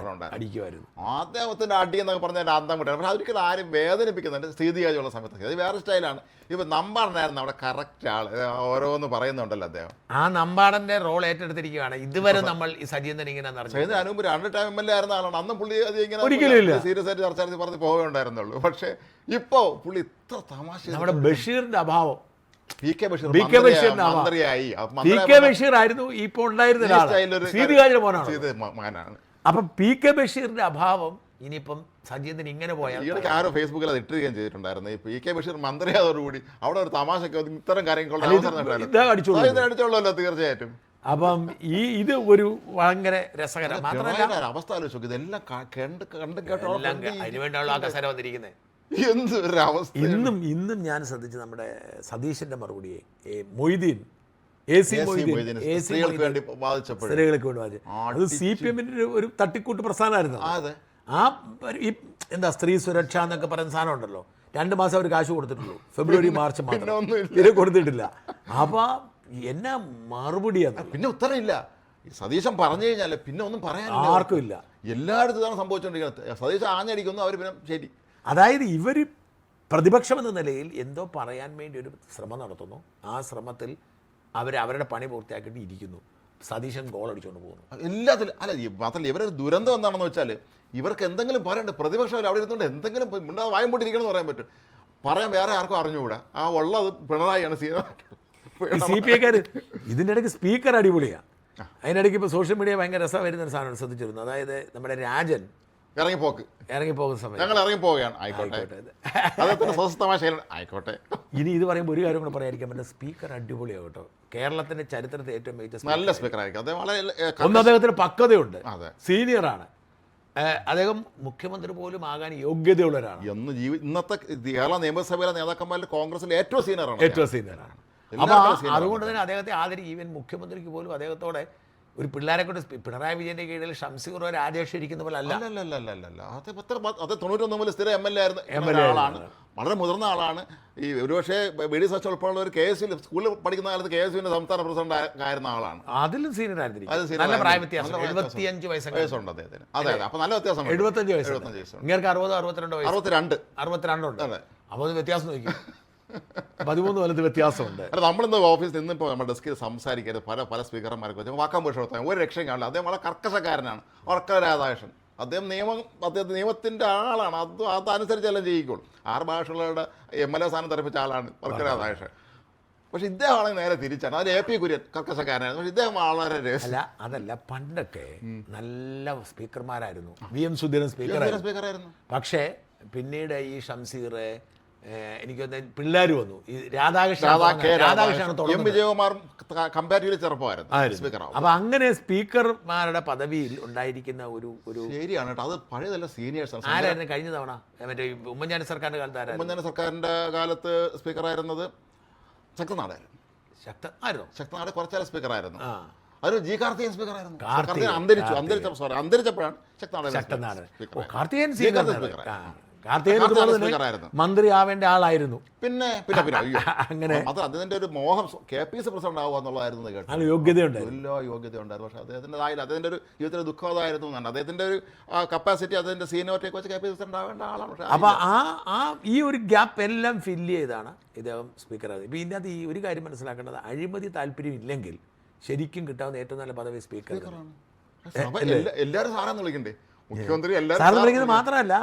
അടിക്കുമായിരുന്നു. അദ്ദേഹത്തിന്റെ അടി എന്നൊക്കെ പറഞ്ഞാൽ അന്തം കൂട്ടാണ്. പക്ഷെ അതൊരിക്കലും ആരും വേദനിപ്പിക്കുന്നുണ്ട് സ്ഥിതിയായുള്ള സമയത്തൊക്കെ. അത് വേറെ സ്റ്റൈലാണ്. ഇപ്പൊ നമ്പാടനായിരുന്നു അവിടെ കറക്റ്റ് ആള്, ഓരോന്ന് പറയുന്നുണ്ടല്ലോ അദ്ദേഹം. ആ നമ്പാടന്റെ റോൾ ഏറ്റെടുത്തിരിക്കുകയാണ്. ഇതുവരെ നമ്മൾ ഈ സജീന്ദ്രൻ ഇങ്ങനെ അതിനുമുമ്പ് 2 ടൈം MLA ആയിരുന്ന ആളാണ്. അന്നും പുള്ളി ഒരിക്കലും സീരിയസ് ആയിട്ട് ചർച്ച നടത്തി പറഞ്ഞ് പോവുകയുണ്ടായിരുന്നുള്ളൂ. പക്ഷെ ഇപ്പൊ പുള്ളി ഇത്ര തമാശ. നമ്മുടെ ബഷീറിന്റെ അഭാവം, PK ബഷീർ മന്ത്രിയായി. PK ബഷീർ ആയിരുന്നു ഇപ്പൊ ഉണ്ടായിരുന്ന മകനാണ്. അപ്പൊ PK ബഷീറിന്റെ അഭാവം ഇനിയിപ്പം സജീന്ദ്രൻ ഇങ്ങനെ പോയാൽ. ആരോ ഫേസ്ബുക്കിൽ അത് ഇട്ടുകയും ചെയ്തിട്ടുണ്ടായിരുന്നു. ഈ PK ബഷീർ മന്ത്രിയായതോടുകൂടി അവിടെ ഒരു തമാശക്ക് ഇത്തരം കാര്യങ്ങൾ അടിച്ചോളല്ലോ തീർച്ചയായിട്ടും. അപ്പം ഇത് ഒരു ഭയങ്കര രസകരം മാത്രമല്ല അവസ്ഥ ആലോചിച്ചു. ഇതെല്ലാം കണ്ടും കേട്ടോ അതിനുവേണ്ടിയുള്ള ആകസാരം വന്നിരിക്കുന്നത്. എന്തൊരു അവസ്ഥ. ഇന്നും ഞാൻ ശ്രദ്ധിച്ചു നമ്മുടെ സതീശന്റെ മറുപടിയെ മൊയ്തീൻ സ്ത്രീകൾക്ക് വേണ്ടി വാദിച്ചു. അത് CPM-ന്റെ ഒരു തട്ടിക്കൂട്ട് പ്രസ്ഥാനമായിരുന്നു. ആ എന്താ സ്ത്രീ സുരക്ഷ എന്നൊക്കെ പറയുന്ന സാധനം ഉണ്ടല്ലോ, 2 മാസം അവർ കാശ് കൊടുത്തിട്ടുള്ളൂ. ഫെബ്രുവരി മാർച്ച് മാത്രം ഇത് കൊടുത്തിട്ടില്ല. അപ്പൊ എന്നാ മറുപടിയാണ്. പിന്നെ ഉത്തരമില്ല. സതീശൻ പറഞ്ഞു കഴിഞ്ഞാൽ പിന്നെ ഒന്നും പറയാൻ ആർക്കും ഇല്ല. എല്ലായിടത്തും ഇതാണ് സംഭവിച്ചുകൊണ്ടിരിക്കുന്നത്. സതീശൻ ആഞ്ഞടിക്കുന്നു, അവർ പിന്നെ ശരി. അതായത് ഇവർ പ്രതിപക്ഷം എന്ന നിലയിൽ എന്തോ പറയാൻ വേണ്ടി ഒരു ശ്രമം നടത്തുന്നു. ആ ശ്രമത്തിൽ അവരുടെ പണി പൂർത്തിയാക്കിയിട്ട് ഇരിക്കുന്നു. സതീശൻ ഗോൾ അടിച്ചുകൊണ്ട് പോകുന്നു. എല്ലാത്തിലും അല്ല, മാത്രമല്ല ഇവരൊരു ദുരന്തം എന്താണെന്ന് വെച്ചാൽ ഇവർക്ക് എന്തെങ്കിലും പറയണ്ട. പ്രതിപക്ഷം അവിടെ ഇരുന്നുകൊണ്ട് എന്തെങ്കിലും വായം പൊട്ടിരിക്കണം എന്ന് പറയാൻ പറ്റും. പറയാൻ വേറെ ആർക്കും അറിഞ്ഞുകൂടാ. ആ ഉള്ളത് പിണറായിയാണ്. CPI-ക്കാർ ഇതിൻ്റെ ഇടയ്ക്ക് സ്പീക്കർ അടിപൊളിയാണ്. അതിനിടയ്ക്ക് ഇപ്പോൾ സോഷ്യൽ മീഡിയ ഭയങ്കര രസം വരുന്ന ഒരു സാധനം ശ്രദ്ധിച്ചിരുന്നു. അതായത് നമ്മുടെ രാജൻ ഇറങ്ങിപ്പോകുന്ന സമയം ഞങ്ങൾ ഇറങ്ങിപ്പോവുകയാണ്. ആയിക്കോട്ടെ. ഇനി ഇത് പറയുമ്പോൾ ഒരു കാര്യം കൂടെ പറയാതിരിക്കാൻ പറ്റില്ല. സ്പീക്കർ അടിപൊളിയാണ് കേട്ടോ. കേരളത്തിന്റെ ചരിത്രത്തിൽ ഏറ്റവും മികച്ച നല്ല സ്പീക്കർ ആയിരിക്കും. ഒന്ന് അദ്ദേഹത്തിന് പക്വതയുണ്ട്, സീനിയറാണ്. അദ്ദേഹം മുഖ്യമന്ത്രി പോലും ആകാൻ യോഗ്യതയുള്ള ഒരാളാണ്. ഇന്നത്തെ കേരള നിയമസഭയിലെ നേതാക്കന്മാരിൽ കോൺഗ്രസിൽ ഏറ്റവും സീനിയറാണ്. അപ്പൊ അതുകൊണ്ട് തന്നെ അദ്ദേഹത്തെ ആദരിക്കും. ഈവൻ മുഖ്യമന്ത്രിക്ക് പോലും അദ്ദേഹത്തോടെ ഒരു പിള്ളേരെ കൊണ്ട് പിണറായി വിജയന്റെ കീഴിൽ ഷംസീറോ രാജേഷ് ഇരിക്കുന്ന പോലെ അല്ല. അത് 91 മുതൽ സ്ഥിരം MLA ആയിരുന്ന ആളാണ്. വളരെ മുതിർന്ന ആളാണ്. ഈ ഒരുപക്ഷെ BD സച്ചി ഉൾപ്പെടെയുള്ള ഒരു KSU സ്കൂളിൽ പഠിക്കുന്ന കാലത്ത് KSUവിന്റെ സംസ്ഥാന പ്രസിഡന്റ് ആയിരുന്ന ആളാണ്. അതിലും സീനിയർ ആയിരുന്നു. നല്ല പ്രായ വ്യത്യാസം, 75 വയസ്സുണ്ട് അദ്ദേഹത്തിന്. അതെ, അപ്പൊ നല്ല വ്യത്യാസം. 75 വയസ്സ്. ഇങ്ങനെ 60, 62 ഉണ്ട്. അപ്പോൾ വ്യത്യാസം നോക്കി 13 കൊല്ലത്ത് വ്യത്യാസമുണ്ട്. നമ്മളിന്ന് ഓഫീസിൽ നിന്നിപ്പോൾ നമ്മുടെ ഡെസ്കിൽ സംസാരിക്കരുത്. പല സ്പീക്കർമാർക്ക് വെച്ചാൽ വാക്കാൻ പുരുഷോത്തമൻ ഒരു രക്ഷയും കാണില്ല. അദ്ദേഹം വളരെ കർക്കശക്കാരനാണ്. വർക്കല രാധാകൃഷ്ണൻ അദ്ദേഹം നിയമത്തിൻ്റെ ആളാണ്. അതനുസരിച്ചെല്ലാം ചെയ്യിക്കോളൂ. 6 ഭാഷകളുടെ MLA സ്ഥാനം തെറിപ്പിച്ച ആളാണ് വർക്കല രാധാകൃഷ്ണൻ. പക്ഷെ ഇദ്ദേഹമാണെങ്കിൽ നേരെ തിരിച്ചാണ്. അത് AP കുര്യൻ കർക്കശക്കാരനായിരുന്നു. പക്ഷെ ഇദ്ദേഹം വളരെ അതല്ല പണ്ടൊക്കെ നല്ല സ്പീക്കർമാരായിരുന്നു. VM സുധീരൻ സ്പീക്കറായിരുന്നു. സ്പീക്കറായിരുന്നു. പക്ഷേ പിന്നീട് ഈ ഷംസീർ, എനിക്ക് പിള്ളേർ വന്നു ഈ രാധാകൃഷ്ണൻ എം തുടങ്ങുന്നത്. വിജയകുമാർ കമ്പാരിറ്റീവ്ലി ചെറുപ്പമായിരുന്നു സ്പീക്കറാവും. അപ്പൊ അങ്ങനെ സ്പീക്കർമാരുടെ പദവിയിൽ ഉണ്ടായിരിക്കുന്ന ഒരു ശരിയാണ് കേട്ടോ. അത് പഴയതല്ല, സീനിയേഴ്സ്. ആരായിരുന്നു കഴിഞ്ഞ തവണ മറ്റേ ഉമ്മൻചാണ്ടി സർക്കാരിന്റെ കാലത്ത് ആരായിരുന്നു? ഉമ്മൻചാണ്ടി സർക്കാരിന്റെ കാലത്ത് സ്പീക്കറായിരുന്നത് ശക്തനാടായിരുന്നു. ശക്തനാട് കുറച്ചാലും സ്പീക്കറായിരുന്നു. അതൊരു ജി കാർത്തികൻ സ്പീക്കറായിരുന്നു. അന്തരിച്ചപ്പോഴാണ് ശക്തനാട് കാർത്തികൻ സ്പീക്കറായിരുന്നു. മന്ത്രി ആവേണ്ട ആളായിരുന്നു. പിന്നെ അങ്ങനെ അതിന്റെ ഒരു മോഹം KPC പ്രസിഡന്റ് ആവുക എന്നുള്ളതായിരുന്നു കേട്ടോ. യോഗ്യതയുണ്ടായിരുന്നു. യോഗ്യതയുണ്ടായിരുന്നു. പക്ഷെ അദ്ദേഹത്തിന്റെ ഒരു ജീവിതത്തിന്റെ ദുഃഖം അതായിരുന്നു. അദ്ദേഹത്തിന്റെ ഒരു കപ്പാസിറ്റി, അതിന്റെ സീനിയോറിറ്റിയൊക്കെ വെച്ച് KPC പ്രസിഡന്റ് ആവേണ്ട ആളാണ്. അപ്പൊ ഈ ഒരു ഗ്യാപ്പ് എല്ലാം ഫില്ല് ചെയ്താണ് ഇദ്ദേഹം സ്പീക്കറായത്. ഇപ്പൊ ഇതിനകത്ത് ഈ ഒരു കാര്യം മനസ്സിലാക്കേണ്ടത്, അഴിമതി താല്പര്യം ഇല്ലെങ്കിൽ ശരിക്കും കിട്ടാവുന്ന ഏറ്റവും നല്ല പദവി സ്പീക്കറാണ്. എല്ലാവരും സാറെന്ന് വിളിക്കണ്ടേ? മുഖ്യമന്ത്രി സാറെന്ന് വിളിക്കുന്നത് മാത്രമല്ല,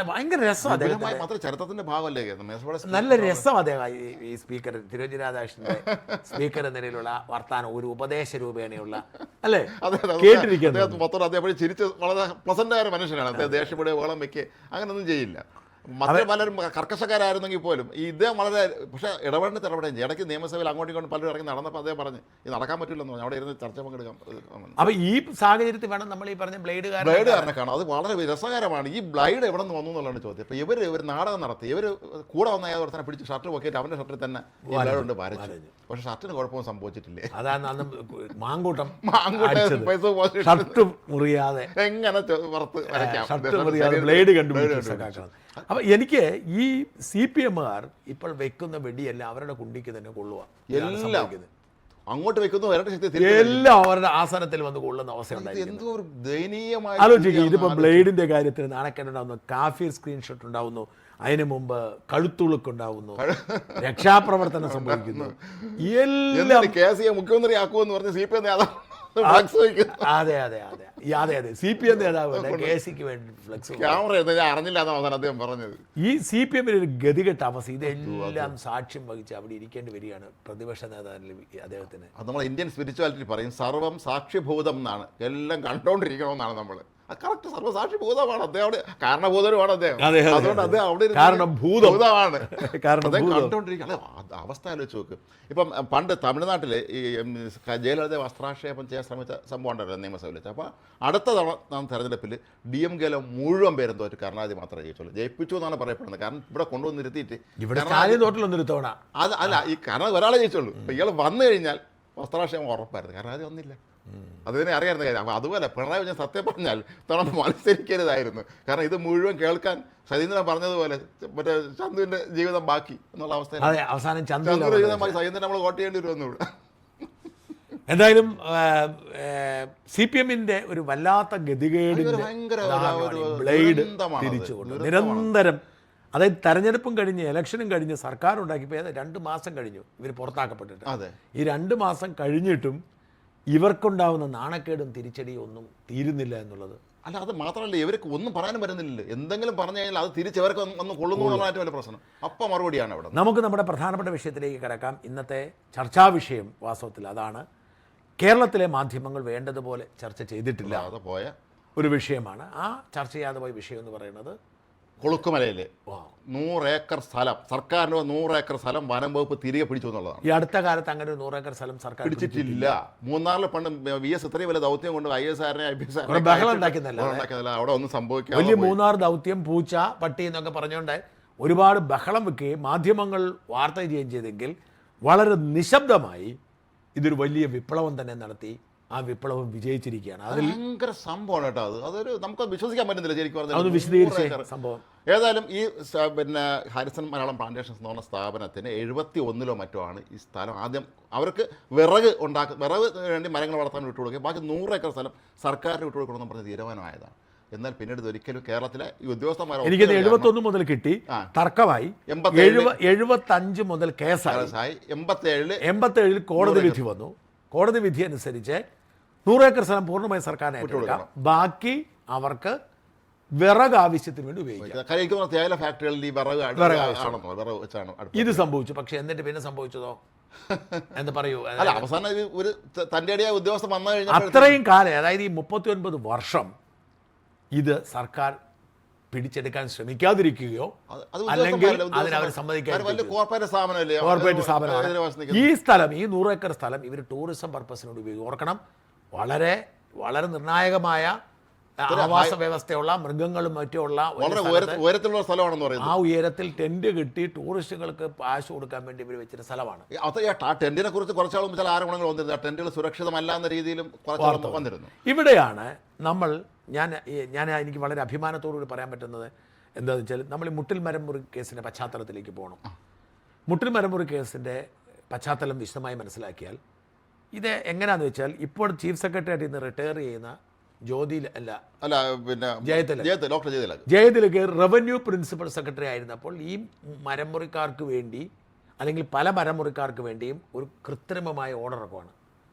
ഭയങ്കര രസം. ചരിത്രത്തിന്റെ ഭാഗമല്ലേ? നല്ല രസം അദ്ദേഹം ഈ സ്പീക്കർ തിരുവഞ്ചൂർ രാധാകൃഷ്ണന്റെ സ്പീക്കർ എന്ന നിലയിലുള്ള വർത്താനം ഒരു ഉപദേശ രൂപേണയുള്ള അല്ലേ കേട്ടിരിക്കുന്നത്. മൊത്തം അദ്ദേഹം ചിരിച്ച് വളരെ പ്ലസന്റായ ഒരു മനുഷ്യനാണ്. അദ്ദേഹം ദേഷ്യപ്പെടുക, വളം വെക്കുക, അങ്ങനൊന്നും ചെയ്യില്ല. മറ്റു പലരും കർക്കശക്കാരായിരുന്നെങ്കിൽ പോലും ഇദ്ദേഹം വളരെ പക്ഷേ ഇടപെടേണ്ടത് ഇടപെടുകയും ചെയ്യും. ഇടയ്ക്ക് നിയമസഭയിൽ അങ്ങോട്ടും ഇങ്ങോട്ടും പലരും ഇറങ്ങി നടന്നപ്പോൾ അദ്ദേഹം പറഞ്ഞു ഇത് നടക്കാൻ പറ്റില്ലെന്ന് പറഞ്ഞു. അവിടെ ഇരുന്ന് ചർച്ച പങ്കെടുക്കാം. അപ്പോൾ ഈ സാഹചര്യത്തിൽ വേണം നമ്മൾ ഈ പറഞ്ഞ ബ്ലേഡുകാരനെ കാണാം. അത് വളരെ രസകരമാണ്. ഈ ബ്ലേഡ് എവിടെ നിന്ന് വന്നു എന്നുള്ളതാണ് ചോദ്യം. അപ്പോൾ ഇവർ നാടകം നടത്തി. ഇവർ കൂടെ വന്ന ഏതൊരുത്തനെ പിടിച്ച് ഷർട്ട് പൊക്കിയിട്ട് അവൻ്റെ ഷർട്ടിൽ തന്നെ ഈ ബ്ലേഡ് കൊണ്ട് വരച്ചു. പക്ഷേ ഷർട്ടിന് കുഴപ്പമൊന്നും സംഭവിച്ചിട്ടില്ലേ? അതാണ് അന്ന് മാങ്കൂട്ടം ഷർട്ട് മുറിയാതെ എങ്ങനെ പുറത്ത് ബ്ലേഡ് കണ്ടുപിടിച്ചു. അപ്പൊ എനിക്ക് ഈ CPMകാർ ഇപ്പോൾ വെക്കുന്ന വെടിയല്ല അവരുടെ കുണ്ടിക്ക് തന്നെ കൊള്ളുക. എല്ലാം അങ്ങോട്ട് വെക്കുന്നു, എല്ലാം അവരുടെ ആസനത്തിൽ വന്ന് കൊള്ളുന്ന അവസ്ഥ എന്തോ ഒരു ദയനീയമായ. ആലോചിക്കുക, ഇതിപ്പോ ബ്ലേഡിന്റെ കാര്യത്തിൽ നാണക്കേടുണ്ടാവുന്നു, കാഫിർ സ്ക്രീൻഷോട്ട് ഉണ്ടാവുന്നു, അതിനു മുമ്പ് കഴുത്തുളുക്കുണ്ടാവുന്നു, രക്ഷാപ്രവർത്തനം സംഭവിക്കുന്നു, എല്ലാം മുഖ്യമന്ത്രി ആക്കുമെന്ന് പറഞ്ഞ് CPM നേതാവ് അതെ അതെ അതെ അതെ അതെ CPM നേതാവ് KC-ക്ക് വേണ്ടി ഫ്ലെക്സ് അറിഞ്ഞില്ല അദ്ദേഹം പറഞ്ഞത്. ഈ CPM-ന് ഒരു ഗതികെട്ട അവസ്ഥ. ഇതെല്ലാം സാക്ഷ്യം വഹിച്ച് അവിടെ ഇരിക്കേണ്ടി വരികയാണ് പ്രതിപക്ഷ നേതാവിന് അദ്ദേഹത്തിന്. അത് നമ്മൾ ഇന്ത്യൻ സ്പിരിച്വാലിറ്റി പറയും സർവം സാക്ഷിഭൂതം എന്നാണ്. എല്ലാം കണ്ടോണ്ടിരിക്കണമെന്നാണ് നമ്മൾ. കറക്റ്റ് സർവ്വസാക്ഷിഭൂതമാണ് അദ്ദേഹം. കാരണഭൂതരുമാണ് അദ്ദേഹം. അതുകൊണ്ട് അദ്ദേഹം അവിടെ ഭൂതമാണ് കണ്ടോണ്ടിരിക്കുക. അല്ലെ അവസ്ഥ ആലോചിച്ച് നോക്ക്. ഇപ്പം പണ്ട് തമിഴ്നാട്ടിൽ ഈ ജയലളിത വസ്ത്രാക്ഷേപം ചെയ്യാൻ ശ്രമിച്ച സംഭവം ഉണ്ടല്ലോ നിയമസഭയിൽ വെച്ച്. അപ്പോൾ അടുത്ത തവണ തെരഞ്ഞെടുപ്പിൽ DMK-ലെ മുഴുവൻ പേരും തോറ്റ് കരുണാനിധി മാത്രമേ ജയിച്ചുള്ളൂ. ജയിപ്പിച്ചു എന്നാണ് പറയപ്പെടുന്നത്. കാരണം ഇവിടെ കൊണ്ടുവന്ന് ഇരുത്തിയിട്ട് അത് അല്ല, ഈ കാരണം ഒരാളെ ജയിച്ചുള്ളൂ. ഇപ്പം ഇയാൾ വന്നു കഴിഞ്ഞാൽ വസ്ത്രാക്ഷേപം ഉറപ്പായിരുന്നു. കരുണാനിധി വന്നില്ല. അതിനെ അറിയാവുന്ന കാര്യം. അപ്പോൾ അതുപോലെ പിണറായി വിജയൻ സത്യം പറഞ്ഞാൽ തവണ മത്സരിക്കരുതായിരുന്നു. കാരണം ഇത് മുഴുവൻ കേൾക്കാൻ സതീന്ദ്രൻ പറഞ്ഞതുപോലെ മറ്റേ ചന്തുവിന്റെ ജീവിതം ബാക്കി എന്നുള്ള അവസ്ഥയിൽ അവസാനം ചന്തുവിന്റെ ജീവിതം ബാക്കി സതീന്ദ്രൻ നമ്മൾ വോട്ട് ചെയ്യേണ്ടി വരുമെന്ന് ഇവിടെ. എന്തായാലും CPM-ന്റെ ഒരു വല്ലാത്ത ഗതികേടിന്റെ ബ്ലേഡ് തിരിച്ചുകൊണ്ട് നിരന്തരം, അതായത് തെരഞ്ഞെടുപ്പും കഴിഞ്ഞ് ഇലക്ഷനും കഴിഞ്ഞ് സർക്കാർ ഉണ്ടാക്കിയപ്പോൾ 2 മാസം കഴിഞ്ഞു ഇവർ പുറത്താക്കപ്പെട്ടിട്ട്. ഈ 2 മാസം കഴിഞ്ഞിട്ടും ഇവർക്കുണ്ടാവുന്ന നാണക്കേടും തിരിച്ചടിയും ഒന്നും തീരുന്നില്ല എന്നുള്ളത്. അല്ല, അത് മാത്രമല്ല, ഇവർക്ക് ഒന്നും പറയാനും വരുന്നില്ലല്ലോ. എന്തെങ്കിലും പറഞ്ഞു കഴിഞ്ഞാൽ അത് തിരിച്ചവർക്ക് ഒന്ന് കൊള്ളുന്നു എന്നുള്ളതായിട്ട് വലിയ പ്രശ്നം. അപ്പം മറുപടിയാണ് അവിടെ. നമുക്ക് നമ്മുടെ പ്രധാനപ്പെട്ട വിഷയത്തിലേക്ക് കിടക്കാം. ഇന്നത്തെ ചർച്ചാ വിഷയം വാസ്തവത്തിൽ അതാണ്. കേരളത്തിലെ മാധ്യമങ്ങൾ വേണ്ടതുപോലെ ചർച്ച ചെയ്തിട്ടില്ല പോയ ഒരു വിഷയമാണ്. ആ ചർച്ച ചെയ്യാതെ പോയ വിഷയം എന്ന് പറയുന്നത് കൊളുക്കുമലയിലെ 100 ഏക്കർ സ്ഥലം, സർക്കാരിൻ്റെ 100 ഏക്കർ സ്ഥലം വനം വകുപ്പ് തിരികെ പിടിച്ചു എന്നുള്ളതാണ്. ഈ അടുത്ത കാലത്ത് അങ്ങനെ ഒരു 100 ഏക്കർ സ്ഥലം സർക്കാർ പിടിച്ചിട്ടില്ല. മൂന്നാറിൽ പണ്ട് VS ഇത്രയും വലിയ ദൗത്യം കൊണ്ട് IS-കാരനെ ബഹളം ഉണ്ടാക്കിയതല്ല, അവിടെ ഒന്നും സംഭവിക്കാം. വലിയ മൂന്നാർ ദൗത്യം, പൂച്ച, പട്ടി എന്നൊക്കെ പറഞ്ഞുകൊണ്ട് ഒരുപാട് ബഹളം വെക്കുകയും മാധ്യമങ്ങൾ വാർത്ത ചെയ്യുകയും ചെയ്തെങ്കിൽ വളരെ നിശബ്ദമായി ഇതൊരു വലിയ വിപ്ലവം തന്നെ നടത്തി. ആ വിപ്ലവം വിജയിച്ചിരിക്കുകയാണ്. അതിൽ ഭയങ്കര സംഭവമാണ് കേട്ടോ. അതൊരു നമുക്ക് വിശ്വസിക്കാൻ പറ്റുന്നില്ല ശരിക്കും പറഞ്ഞാൽ. അത് വിശദീകരിച്ച സംഭവം. ഏതായാലും ഈ പിന്നെ ഹാരിസൺ മലയാളം പ്ലാന്റേഷൻസ് എന്ന് പറഞ്ഞ സ്ഥാപനത്തിന് 71-ലോ മറ്റോ ആണ് ഈ സ്ഥലം ആദ്യം അവർക്ക് വിറക് വേണ്ടി മരങ്ങൾ വളർത്താൻ വിട്ടുകൊടുക്കുക. ബാക്കി 100 ഏക്കർ സ്ഥലം സർക്കാരിന് വിട്ടുകൊടുക്കണമെന്ന് പറഞ്ഞ തീരുമാനമായതാണ്. എന്നാൽ പിന്നീട് ഒരിക്കലും കേരളത്തിലെ ഈ ഉദ്യോഗസ്ഥന്മാർ എനിക്കത് 71 മുതൽ കിട്ടി, തർക്കമായി 75 മുതൽ കേസായി, 87 കോടതി വിധി വന്നു. കോടതി വിധി അനുസരിച്ച് 100 ഏക്കർ സ്ഥലം പൂർണ്ണമായി സർക്കാരിനെ ഏറ്റെടുക്കാം, ബാക്കി അവർക്ക് വിറക് ആവശ്യത്തിന് വേണ്ടി ഉപയോഗിക്കാം. ഇത് സംഭവിച്ചു. പക്ഷെ എന്നിട്ട് പിന്നെ സംഭവിച്ചതോ എന്ന് പറയൂ. അവസാനം ഒരു തന്റെ ഉദ്യോഗസ്ഥൻ വന്നു കഴിഞ്ഞാൽ അത്രയും കാലം, അതായത് ഈ 39 വർഷം ഇത് സർക്കാർ പിടിച്ചെടുക്കാൻ ശ്രമിക്കാതിരിക്കുകയോ അല്ലെങ്കിൽ അതിനവർ സമ്മതിക്കാതിരിക്കുകയോ കോർപ്പറേറ്റ് സ്ഥാപനമല്ലേ, കോർപ്പറേറ്റ് സ്ഥാപനമാണ്. ഈ സ്ഥലം, ഈ 100 ഏക്കർ സ്ഥലം ഇവർ ടൂറിസം പർപ്പസിനോട് ഉപയോഗിക്കും. ഓർക്കണം, വളരെ വളരെ നിർണായകമായ ആവാസ വ്യവസ്ഥയുള്ള മൃഗങ്ങളും മറ്റുമുള്ള വളരെ ഉയരത്തിലുള്ള സ്ഥലമാണെന്ന് പറയുന്നത്. ആ ഉയരത്തിൽ ടെന്റ് കെട്ടി ടൂറിസ്റ്റുകൾക്ക് കാശ് കൊടുക്കാൻ വേണ്ടി ഇവർ വെച്ചിട്ട് സ്ഥലമാണ്. ആ ടെന്റിനെ കുറിച്ച് കുറച്ചാളും ചില ആരോപണങ്ങൾ വന്നിരുന്നു. ആ ടെന്റുകൾ സുരക്ഷിതമല്ല എന്ന രീതിയിലും കുറച്ചാളും വന്നിരുന്നു. ഇവിടെയാണ് നമ്മൾ ഞാൻ എനിക്ക് വളരെ അഭിമാനത്തോടുകൂടി പറയാൻ പറ്റുന്നത് എന്താണെന്ന് വെച്ചാൽ, നമ്മൾ ഈ മുട്ടിൽ മരമുറി കേസിൻ്റെ പശ്ചാത്തലത്തിലേക്ക് പോകണം. മുട്ടിൽ മരമുറി കേസിൻ്റെ പശ്ചാത്തലം വിശദമായി മനസ്സിലാക്കിയാൽ ഇത് എങ്ങനെയാണെന്ന് വെച്ചാൽ, ഇപ്പോൾ ചീഫ് സെക്രട്ടറി ആയിട്ട് ഇന്ന് റിട്ടയർ ചെയ്യുന്ന ജയതിലക്ക് റവന്യൂ പ്രിൻസിപ്പൽ സെക്രട്ടറി ആയിരുന്നപ്പോൾ ഈ മരമുറിക്കാർക്ക് വേണ്ടി അല്ലെങ്കിൽ പല മരമുറിക്കാർക്ക് വേണ്ടിയും ഒരു കൃത്രിമമായ ഓർഡർ ഇറക്കുവാണ്.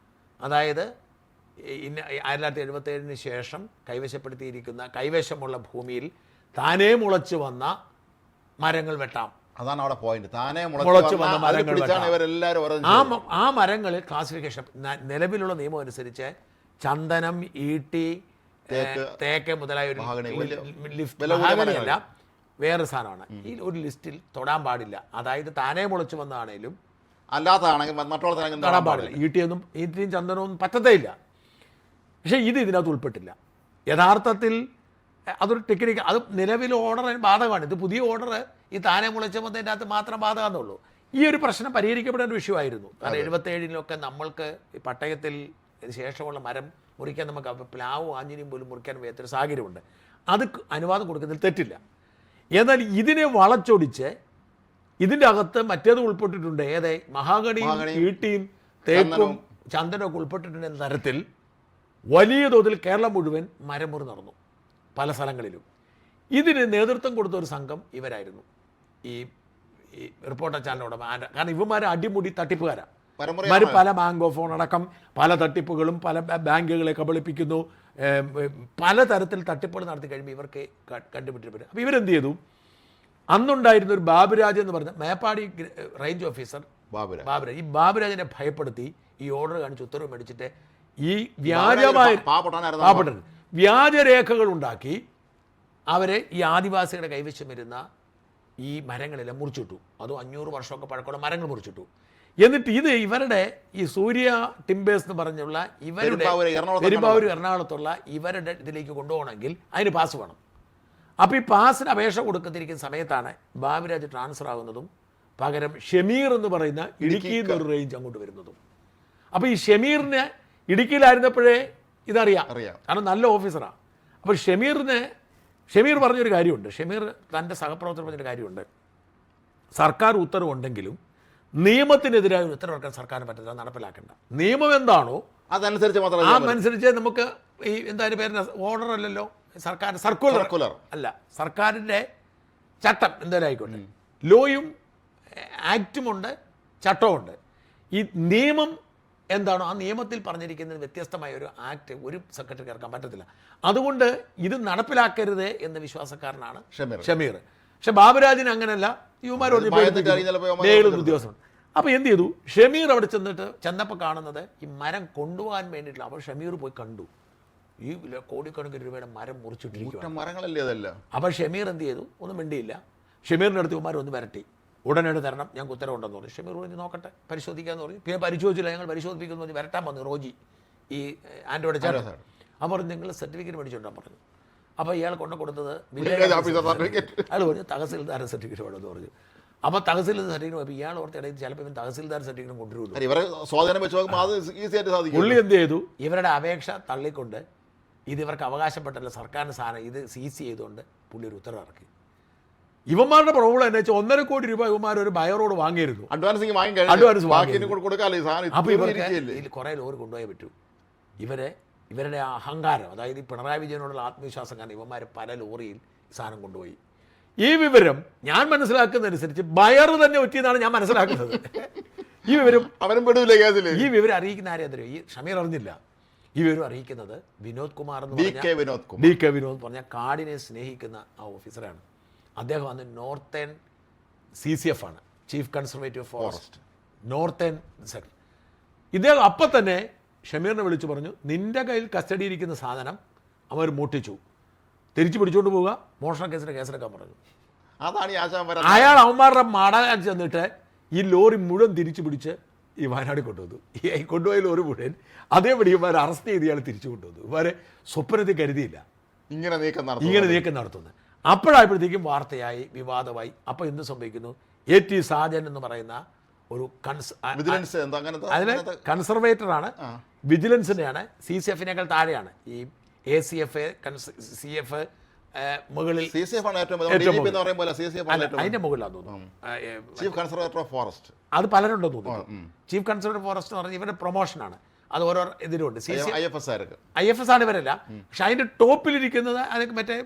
അതായത് 1977 ശേഷം കൈവശമുള്ള ഭൂമിയിൽ താനേ മുളച്ചു വന്ന മരങ്ങൾ വെട്ടാം. അതാണ് അവിടെ പോയിന്റ്. താനേ മുളച്ചു വന്ന മരങ്ങൾ ആ മരങ്ങളിൽ ക്ലാസിഫിക്കേഷൻ നിലവിലുള്ള നിയമം അനുസരിച്ച് ചന്ദനം, ഈട്ടി, തേക്ക് മുതലായ ഒരു മഹാഗണിയല്ല, വേറൊരു സാധനമാണ്. ഈ ഒരു ലിസ്റ്റിൽ തൊടാൻ പാടില്ല. അതായത് താനേ മുളച്ചു വന്നതാണേലും അല്ലാത്തതാണെങ്കിൽ തൊടാൻ പാടില്ല. ഈട്ടിയും ചന്ദനവും പറ്റത്തേയില്ല. പക്ഷേ ഇത് ഇതിനകത്ത് ഉൾപ്പെട്ടില്ല. യഥാർത്ഥത്തിൽ അതൊരു ടെക്നിക്ക്, അത് നിലവിൽ ഓർഡറിന് ബാധകമാണ്. ഇത് പുതിയ ഓർഡർ ഈ താനേ മുളച്ചു വന്നതിൻ്റെ അകത്ത് മാത്രം ബാധകമെന്നുള്ളൂ. ഈ ഒരു പ്രശ്നം പരിഹരിക്കപ്പെടേണ്ട വിഷയമായിരുന്നു. കാരണം 77 നമ്മൾക്ക് ഈ പട്ടയത്തിൽ ശേഷമുള്ള മരം മുറിക്കാൻ നമുക്ക് പ്ലാവും ആഞ്ഞിനിയും പോലും മുറിക്കാൻ വയ്യാത്തൊരു സാഹചര്യമുണ്ട്. അത് അനുവാദം കൊടുക്കുന്നതിൽ തെറ്റില്ല. എന്നാൽ ഇതിനെ വളച്ചൊടിച്ച് ഇതിൻ്റെ അകത്ത് മറ്റേത് ഉൾപ്പെട്ടിട്ടുണ്ട്. ഏതേ മഹാഗണിയും ഈട്ടിയും തേക്കും ചന്ദനമൊക്കെ ഉൾപ്പെട്ടിട്ടുണ്ട് എന്ന തരത്തിൽ വലിയ തോതിൽ കേരളം മുഴുവൻ മരമുറി നടന്നു പല സ്ഥലങ്ങളിലും. ഇതിന് നേതൃത്വം കൊടുത്ത ഒരു സംഘം ഇവരായിരുന്നു, ഈ റിപ്പോർട്ടർ ചാനലോട്. കാരണം ഇവന്മാർ അടിമുടി തട്ടിപ്പുകാരാണ്. പല ബാങ്ക് ഫോൺ അടക്കം പല തട്ടിപ്പുകളും പല ബാങ്കുകളെ കബളിപ്പിക്കുന്നു, പലതരത്തിൽ തട്ടിപ്പുകൾ നടത്തി കഴിയുമ്പോൾ ഇവർക്ക് കണ്ടുപിടിച്ചു പറ്റും. അപ്പോൾ ഇവരെന്ത് ചെയ്തു, അന്നുണ്ടായിരുന്ന ഒരു ബാബുരാജ് എന്ന് പറഞ്ഞ മേപ്പാടി റേഞ്ച് ഓഫീസർ ബാബുരാജ്, ഈ ബാബുരാജിനെ ഭയപ്പെടുത്തി ഈ ഓർഡർ കാണിച്ച് ഉത്തരവ് മേടിച്ചിട്ട് ഈ വ്യാജരേഖകൾ ഉണ്ടാക്കി അവരെ ഈ ആദിവാസികളുടെ കൈവശം വരുന്ന ഈ മരങ്ങളെല്ലാം മുറിച്ചിട്ടു. അതും 500 വർഷമൊക്കെ പഴക്കമുള്ള മരങ്ങൾ മുറിച്ചിട്ടു. എന്നിട്ട് ഇത് ഇവരുടെ ഈ സൂര്യ ടിംബേഴ്സ് എന്ന് പറഞ്ഞുള്ള ഇവരുടെ പെരുമ്പാവൂർ എറണാകുളത്തുള്ള ഇവരുടെ ഇതിലേക്ക് കൊണ്ടുപോകണമെങ്കിൽ അതിന് പാസ് വേണം. അപ്പോൾ ഈ പാസിന് അപേക്ഷ കൊടുത്തിരിക്കുന്ന സമയത്താണ് ബാബുരാജ് ട്രാൻസ്ഫർ ആകുന്നതും പകരം ഷമീർ എന്ന് പറയുന്ന ഇടുക്കിയിൽ നിന്ന് ഒരു റേഞ്ച് അങ്ങോട്ട് വരുന്നതും. അപ്പോൾ ഈ ഷമീറിന് ഇടുക്കിയിലായിരുന്നപ്പോഴേ ഇതറിയാം, കാരണം നല്ല ഓഫീസറാണ്. അപ്പോൾ ഷമീർ പറഞ്ഞൊരു കാര്യമുണ്ട്, ഷമീർ തൻ്റെ സഹപ്രവർത്തകർ പറഞ്ഞൊരു കാര്യമുണ്ട്. സർക്കാർ ഉത്തരവുണ്ടെങ്കിലും നിയമത്തിനെതിരായ ഒരു ഉത്തരവിറക്കാൻ സർക്കാരിന് പറ്റില്ല, നടപ്പിലാക്കേണ്ട. നിയമം എന്താണോ അതനുസരിച്ച് നമുക്ക് ഈ എന്തായാലും പേരിന് ഓർഡർ അല്ലല്ലോ, സർക്കുലർ അല്ല, സർക്കാരിൻ്റെ ചട്ടം എന്തായാലും ആയിക്കോട്ടെ. ലോയും ആക്റ്റുമുണ്ട്, ചട്ടമുണ്ട്. ഈ നിയമം എന്താണോ ആ നിയമത്തിൽ പറഞ്ഞിരിക്കുന്നതിന് വ്യത്യസ്തമായ ഒരു ആക്ട് ഒരു സെക്രട്ടറിക്ക് ഇറക്കാൻ പറ്റത്തില്ല. അതുകൊണ്ട് ഇത് നടപ്പിലാക്കരുത് എന്ന വിശ്വാസക്കാരനാണ് ഷമീർ. പക്ഷെ ബാബുരാജിന് അങ്ങനെയല്ല, യുവമാരോട് ഉദ്യോഗസ്ഥൻ. അപ്പോൾ എന്ത് ചെയ്തു, ഷമീർ അവിടെ ചെന്നപ്പോൾ കാണുന്നത് ഈ മരം കൊണ്ടുപോകാൻ വേണ്ടിയിട്ടില്ല. അപ്പോൾ ഷമീർ പോയി കണ്ടു, ഈ കോടിക്കണക്കിന് രൂപയുടെ മരം മുറിച്ചിട്ടിരിക്കുക. അപ്പോൾ ഷമീർ എന്ത് ചെയ്തു, ഒന്നും മിണ്ടിയില്ല. ഷമീറിൻ്റെ അടുത്ത് യുവമാർ ഒന്ന് വരട്ടി, ഉടനടി തരണം, ഞാൻ ഉത്തരവുണ്ടെന്ന് പറഞ്ഞു. ഷമീർ പറഞ്ഞു നോക്കട്ടെ, പരിശോധിക്കാമെന്ന് പറഞ്ഞു. പിന്നെ പരിശോധിച്ചില്ല, ഞങ്ങൾ പരിശോധിപ്പിക്കുന്നു പറഞ്ഞ് വരട്ടാൻ വന്നു റോജി, ഈ ആൻഡ്രോയുടെ ചേട്ടൻ. അപ്പോൾ പറഞ്ഞു നിങ്ങൾ സർട്ടിഫിക്കറ്റ് മേടിച്ചോണ്ടാൻ പറഞ്ഞു. അപ്പോൾ ഇയാൾ കൊടുത്തത് അയാൾ പറഞ്ഞു തഹസിൽദാർ സർട്ടിഫിക്കറ്റ് വേണമെന്ന് പറഞ്ഞു. അപ്പോൾ തഹസിൽദാർ സർട്ടിഫിക്കറ്റ് പോയപ്പോൾ ഇയാൾ ഓർത്തിടയിൽ ചിലപ്പോൾ ഇവൻ തഹസിൽദാർ സർട്ടിഫിക്കറ്റ് കൊണ്ടുവരുള്ളൂ. പുള്ളി എന്ത് ചെയ്തു, ഇവരുടെ അപേക്ഷ തള്ളിക്കൊണ്ട് ഇത് ഇവർക്ക് അവകാശപ്പെട്ടല്ല സർക്കാരിന് സാധനം, ഇത് സീസ് ചെയ്തുകൊണ്ട് പുള്ളി ഒരു ഉത്തരവ് ഇറക്കി. ഇവന്മാരുടെ പ്രോബ്ലം എന്ന് വെച്ചാൽ 1.5 കോടി രൂപ ഇവന്മാർ ഒരു ബയറോട് വാങ്ങിയിരുന്നു, അഡ്വാൻസ്. അപ്പോൾ ഇവർക്ക് കുറേ ലോറി കൊണ്ടുപോയേ പറ്റൂ. ഇവരുടെ അഹങ്കാരം, അതായത് ഈ പിണറായി വിജയനോടുള്ള ആത്മവിശ്വാസം കാരണം ഇവന്മാർ പല ലോറിയിൽ സാധനം കൊണ്ടുപോയി. ഈ വിവരം ഞാൻ മനസ്സിലാക്കുന്നതനുസരിച്ച് ബയർ തന്നെ ഒറ്റിയെന്നാണ് ഞാൻ മനസ്സിലാക്കുന്നത്. ഈ വിവരം ഈ വിവരം അറിയിക്കുന്ന ആരെയും അറിയോ, ഈ ഷമീർ അറിഞ്ഞില്ല. ഈ വിവരം അറിയിക്കുന്നത് വിനോദ് കുമാർ എന്ന് പറഞ്ഞ ഡി കെ വിനോദ് പറഞ്ഞ കാടിനെ സ്നേഹിക്കുന്ന ആ ഓഫീസറാണ്. അദ്ദേഹം അന്ന് നോർത്തേൺ CCF ആണ്, chief conservative forest northern sector. ഇദ്ദേഹം അപ്പം തന്നെ ഷമീറിനെ വിളിച്ചു പറഞ്ഞു, നിൻ്റെ കയ്യിൽ കസ്റ്റഡിയിരിക്കുന്ന സാധനം അവർ മോട്ടിച്ചു, തിരിച്ചു പിടിച്ചുകൊണ്ട് പോവുക, മോഷണ കേസിന് കേസെടുക്കാൻ പറഞ്ഞു. അതാണ് ഈ ആശാൻ അയാൾ അവന്മാരുടെ മടങ്ങാൻ ചെന്നിട്ട് ഈ ലോറി മുഴുവൻ തിരിച്ചു പിടിച്ച് ഈ വയനാട് കൊണ്ടുവന്നു. ഈ കൊണ്ടുപോയ ലോറി മുഴുവൻ അതേപടി ഇവന്മാർ അറസ്റ്റ് ചെയ്ത് ഇയാൾ തിരിച്ചു കൊണ്ടുവന്നു. ഇവരെ സ്വപ്നത്തിൽ കരുതിയില്ല ഇങ്ങനെ നീക്കം നടത്തുന്നത്. അപ്പോഴായപ്പോഴത്തേക്കും വാർത്തയായി, വിവാദമായി. അപ്പോൾ എന്ത് സംഭവിക്കുന്നു? AT സാജൻ എന്ന് പറയുന്ന ഒരു അതിന് കൺസർവേറ്ററാണ്, വിജിലൻസിൻ്റെയാണ്, CCF-നേക്കാൾ താഴെയാണ്. ഈ ACF, CF മുകളിൽ അതിന്റെ മുകളിലാന്ന് തോന്നുന്നു. അത് പലരുണ്ടെന്ന് തോന്നുന്നു. ചീഫ് കൺസർവേറ്റർ ഫോറസ്റ്റ് എന്ന് പറഞ്ഞാൽ ഇവരുടെ പ്രൊമോഷനാണ്. അത് ഓരോ ഇതിലുണ്ട്. IFS ആണ് ഇവരല്ല. പക്ഷെ അതിന്റെ ടോപ്പിലിരിക്കുന്നത് അതൊക്കെ മറ്റേ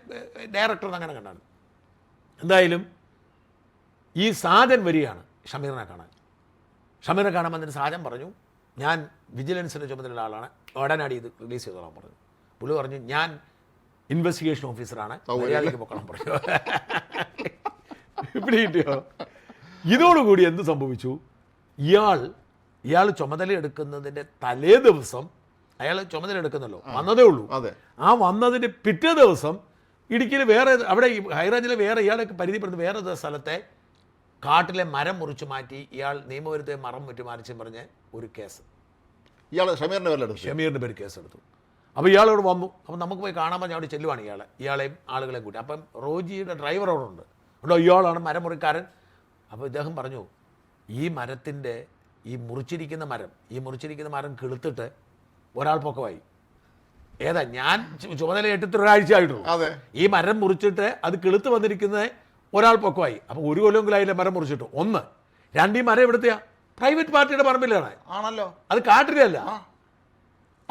ഡയറക്ടർ അങ്ങനെ കണ്ടാണ്. എന്തായാലും ഈ സാജൻ വരികയാണ് ഷമീറിനെ കാണാൻ. ഷമീറിനെ കാണാൻ വന്നിട്ട് സാജൻ പറഞ്ഞു, ഞാൻ വിജിലൻസിൻ്റെ ചുമതലയുള്ള ആളാണ്, ഉടനടി ഇത് റിലീസ് ചെയ്തോളാൻ പറഞ്ഞു. പുള്ളി പറഞ്ഞു, ഞാൻ ഇൻവെസ്റ്റിഗേഷൻ ഓഫീസറാണ്, മര്യാദയ്ക്ക് പൊക്കണം പറഞ്ഞു. ഇവിടെ കിട്ടിയോ? ഇതോടുകൂടി എന്ത് സംഭവിച്ചു? ഇയാൾ ചുമതല എടുക്കുന്നതിൻ്റെ തലേ ദിവസം, അയാൾ ചുമതല എടുക്കുന്നല്ലോ, വന്നതേ ഉള്ളൂ. ആ വന്നതിൻ്റെ പിറ്റേ ദിവസം ഇടുക്കിയിൽ വേറെ, അവിടെ ഹൈറേഞ്ചിലെ വേറെ ഇയാളൊക്കെ പരിധിപ്പെടുന്ന വേറെ സ്ഥലത്തെ കാട്ടിലെ മരം മുറിച്ച് മാറ്റി ഇയാൾ നിയമവിരുദ്ധ മരം മാറ്റിച്ച് പറഞ്ഞ് ഒരു കേസ് ഷമീറിൻ്റെ പേര് കേസെടുത്തു. അപ്പോൾ ഇയാളോട് വന്നു. അപ്പം നമുക്ക് പോയി കാണാൻ പറഞ്ഞാൽ അവിടെ ചെല്ലുവാണ് ഇയാളെയും ആളുകളെയും കൂട്ടി. അപ്പം റോജിയുടെ ഡ്രൈവർ അവിടെ ഉണ്ട്. ഉണ്ടോ, ഇയാളാണ് മരം മുറിക്കാരൻ. അപ്പോൾ ഇദ്ദേഹം പറഞ്ഞു, ഈ മരത്തിൻ്റെ ഈ മുറിച്ചിരിക്കുന്ന മരം കിളുത്തിട്ട് ഒരാൾ പൊക്കമായി. ഏതാ ഞാൻ ചുമതല എടുത്തിട്ട് ഒരാഴ്ച ആയിട്ടുള്ളൂ. ഈ മരം മുറിച്ചിട്ട് അത് കിളുത്ത് വന്നിരിക്കുന്നത് ഒരാൾ പൊക്കമായി. അപ്പോൾ 1 കൊല്ലമെങ്കിലും അതിലെ മരം മുറിച്ചിട്ടു. 1, 2 ഈ മരം എവിടുത്തെയാ? പ്രൈവറ്റ് പാർട്ടിയുടെ പറമ്പിലാണ് ആണല്ലോ, അത് കാട്ടിലല്ല.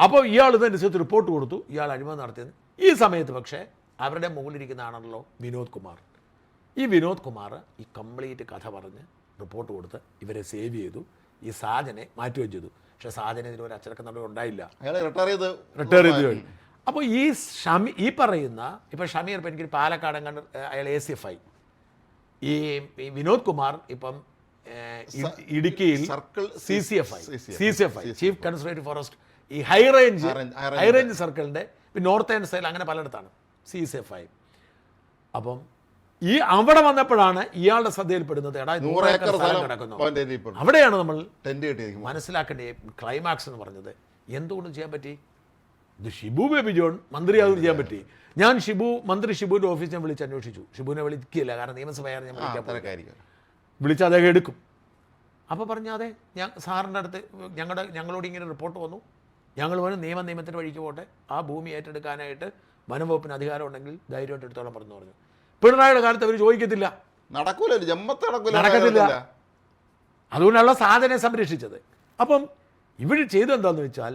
അപ്പോൾ ഇയാൾ ഇതനുസരിച്ച് റിപ്പോർട്ട് കൊടുത്തു, ഇയാൾ അഴിമതി നടത്തിയത്. ഈ സമയത്ത് പക്ഷേ അവരുടെ മുകളിലിരിക്കുന്ന ആണല്ലോ വിനോദ് കുമാർ. ഈ വിനോദ് കുമാർ ഈ കംപ്ലീറ്റ് കഥ പറഞ്ഞ് റിപ്പോർട്ട് കൊടുത്ത് ഇവരെ സേവ് ചെയ്തു. ഈ സാജനെ മാറ്റുകയും ചെയ്തു. പക്ഷേ സാജന് ഇതിലൊരു അച്ചടക്ക നടപടി ഉണ്ടായില്ല, റിട്ടയർ ചെയ്ത് കഴിഞ്ഞു. അപ്പോൾ ഈ പറയുന്ന ഇപ്പം ഷമീർ, ഇപ്പം എനിക്കൊരു പാലക്കാടൻ കണ്ട് അയാൾ ACF ആയി. ഈ വിനോദ് കുമാർ ഇപ്പം ഇടുക്കിയിൽ CCF ആയി, ചീഫ് കൺസർവേറ്റീവ് ഫോറസ്റ്റ്. ഈ ഹൈറേഞ്ച് സർക്കിളിൻ്റെ നോർത്ത് ഏൺ സൈഡിൽ അങ്ങനെ പലയിടത്താണ് CCF ആയി. അപ്പം ഈ അവിടെ വന്നപ്പോഴാണ് ഇയാളുടെ ശ്രദ്ധയിൽപ്പെടുന്നത്, എടാ 100 ഏക്കർ സ്ഥലം കിടക്കുന്നു. അവിടെയാണ് നമ്മൾ മനസ്സിലാക്കേണ്ട ക്ലൈമാക്സ് എന്ന് പറഞ്ഞത്. എന്തുകൊണ്ട് ചെയ്യാൻ പറ്റി? ഇത് ഷിബു ബേബി ജോൺ മന്ത്രിയാകും ചെയ്യാൻ പറ്റി. ഞാൻ മന്ത്രി ഷിബുവിൻ്റെ ഓഫീസ് ഞാൻ വിളിച്ച് അന്വേഷിച്ചു. ഷിബുവിനെ വിളിക്കില്ല, കാരണം നിയമസഭയാണ് ഞാൻ വിളിച്ച് അദ്ദേഹം എടുക്കും. അപ്പോൾ പറഞ്ഞാൽ അതെ, ഞാൻ സാറിൻ്റെ അടുത്ത് ഞങ്ങളോട് ഇങ്ങനെ റിപ്പോർട്ട് വന്നു, ഞങ്ങൾ നിയമത്തിൻ്റെ വഴിക്ക് പോട്ടെ, ആ ഭൂമി ഏറ്റെടുക്കാനായിട്ട് വനംവകുപ്പിന് അധികാരം ഉണ്ടെങ്കിൽ ധൈര്യമായിട്ട് എടുത്തോളം പറഞ്ഞു. പിണറായിയുടെ കാലത്ത് അവർ ചോദിക്കത്തില്ല, നടക്കത്തില്ല. അതുകൊണ്ടുള്ള സാധനം സംരക്ഷിച്ചത്. അപ്പം ഇവർ ചെയ്തെന്താണെന്ന് വെച്ചാൽ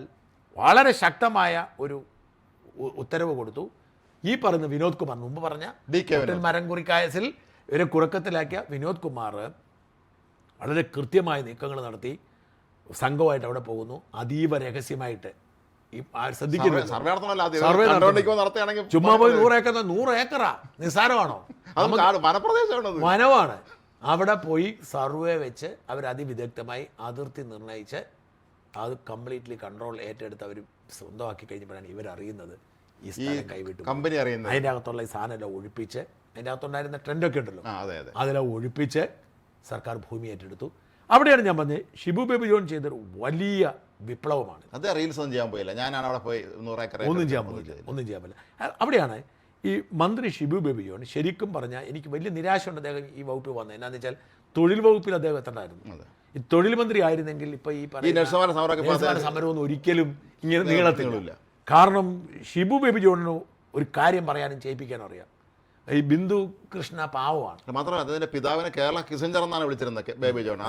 വളരെ ശക്തമായ ഒരു ഉത്തരവ് കൊടുത്തു. ഈ പറയുന്ന വിനോദ് കുമാർ, മുമ്പ് പറഞ്ഞ മരംകുറി കേസിൽ ഇവരെ കുഴക്കത്തിലാക്കിയ വിനോദ് കുമാർ വളരെ കൃത്യമായ നീക്കങ്ങൾ നടത്തി സംഘമായിട്ട് അവിടെ പോകുന്നു. അതീവ രഹസ്യമായിട്ട് ചുമ്മാ പോയി 100 ഏക്കറാ നിസ്സാരമാണോ? വനമാണ്. അവിടെ പോയി സർവേ വെച്ച് അവർ അതിവിദഗ്ധമായി അതിർത്തി നിർണയിച്ച് അത് കംപ്ലീറ്റ്ലി കൺട്രോൾ ഏറ്റെടുത്ത് അവർ സ്വന്തമാക്കി കഴിഞ്ഞപ്പോഴാണ് ഇവരറിയുന്നത് ഈ സ്ഥലം കൈവിട്ടു. കമ്പനി അറിയുന്നത് അതിൻ്റെ അകത്തുള്ള ഈ സാധനമെല്ലാം ഒഴിപ്പിച്ച്, അതിൻ്റെ അകത്തുണ്ടായിരുന്ന ട്രെൻഡൊക്കെ ഉണ്ടല്ലോ, അതെല്ലാം ഒഴിപ്പിച്ച് സർക്കാർ ഭൂമി ഏറ്റെടുത്തു. അവിടെയാണ് ഞാൻ പറഞ്ഞത് ഷിബു ബേബി ജോൺ ചെയ്തൊരു വലിയ വിപ്ലവമാണ്. അത് റീൽസ് ഒന്നും ചെയ്യാൻ പോയില്ല, ഞാനാണ് അവിടെ പോയി 100 ഏക്കർ ഒന്നും ചെയ്യാൻ പറ്റില്ല. അവിടെയാണ് ഈ മന്ത്രി ഷിബു ബേബി ജോൺ ശരിക്കും പറഞ്ഞാൽ എനിക്ക് വലിയ നിരാശയുണ്ട് അദ്ദേഹം ഈ വകുപ്പിൽ വന്നത്. എന്നാന്ന് വെച്ചാൽ തൊഴിൽ വകുപ്പിൽ അദ്ദേഹം എത്തണ്ടായിരുന്നു. ഈ തൊഴിൽ മന്ത്രി ആയിരുന്നെങ്കിൽ ഇപ്പൊ ഈ സമരമൊന്നും ഒരിക്കലും ഇങ്ങനെ നീളത്തില്ല. കാരണം ഷിബു ബേബി ജോണിന് ഒരു കാര്യം പറയാനും ചെയ്യിപ്പിക്കാനും അറിയാം. ഈ ബിന്ദു കൃഷ്ണ പാവമാണ്. മാത്രമല്ല അതിന്റെ പിതാവിനെ കേരള കിസിഞ്ചർ എന്നാണ് വിളിച്ചിരുന്നത് ബേബി ജോൺ.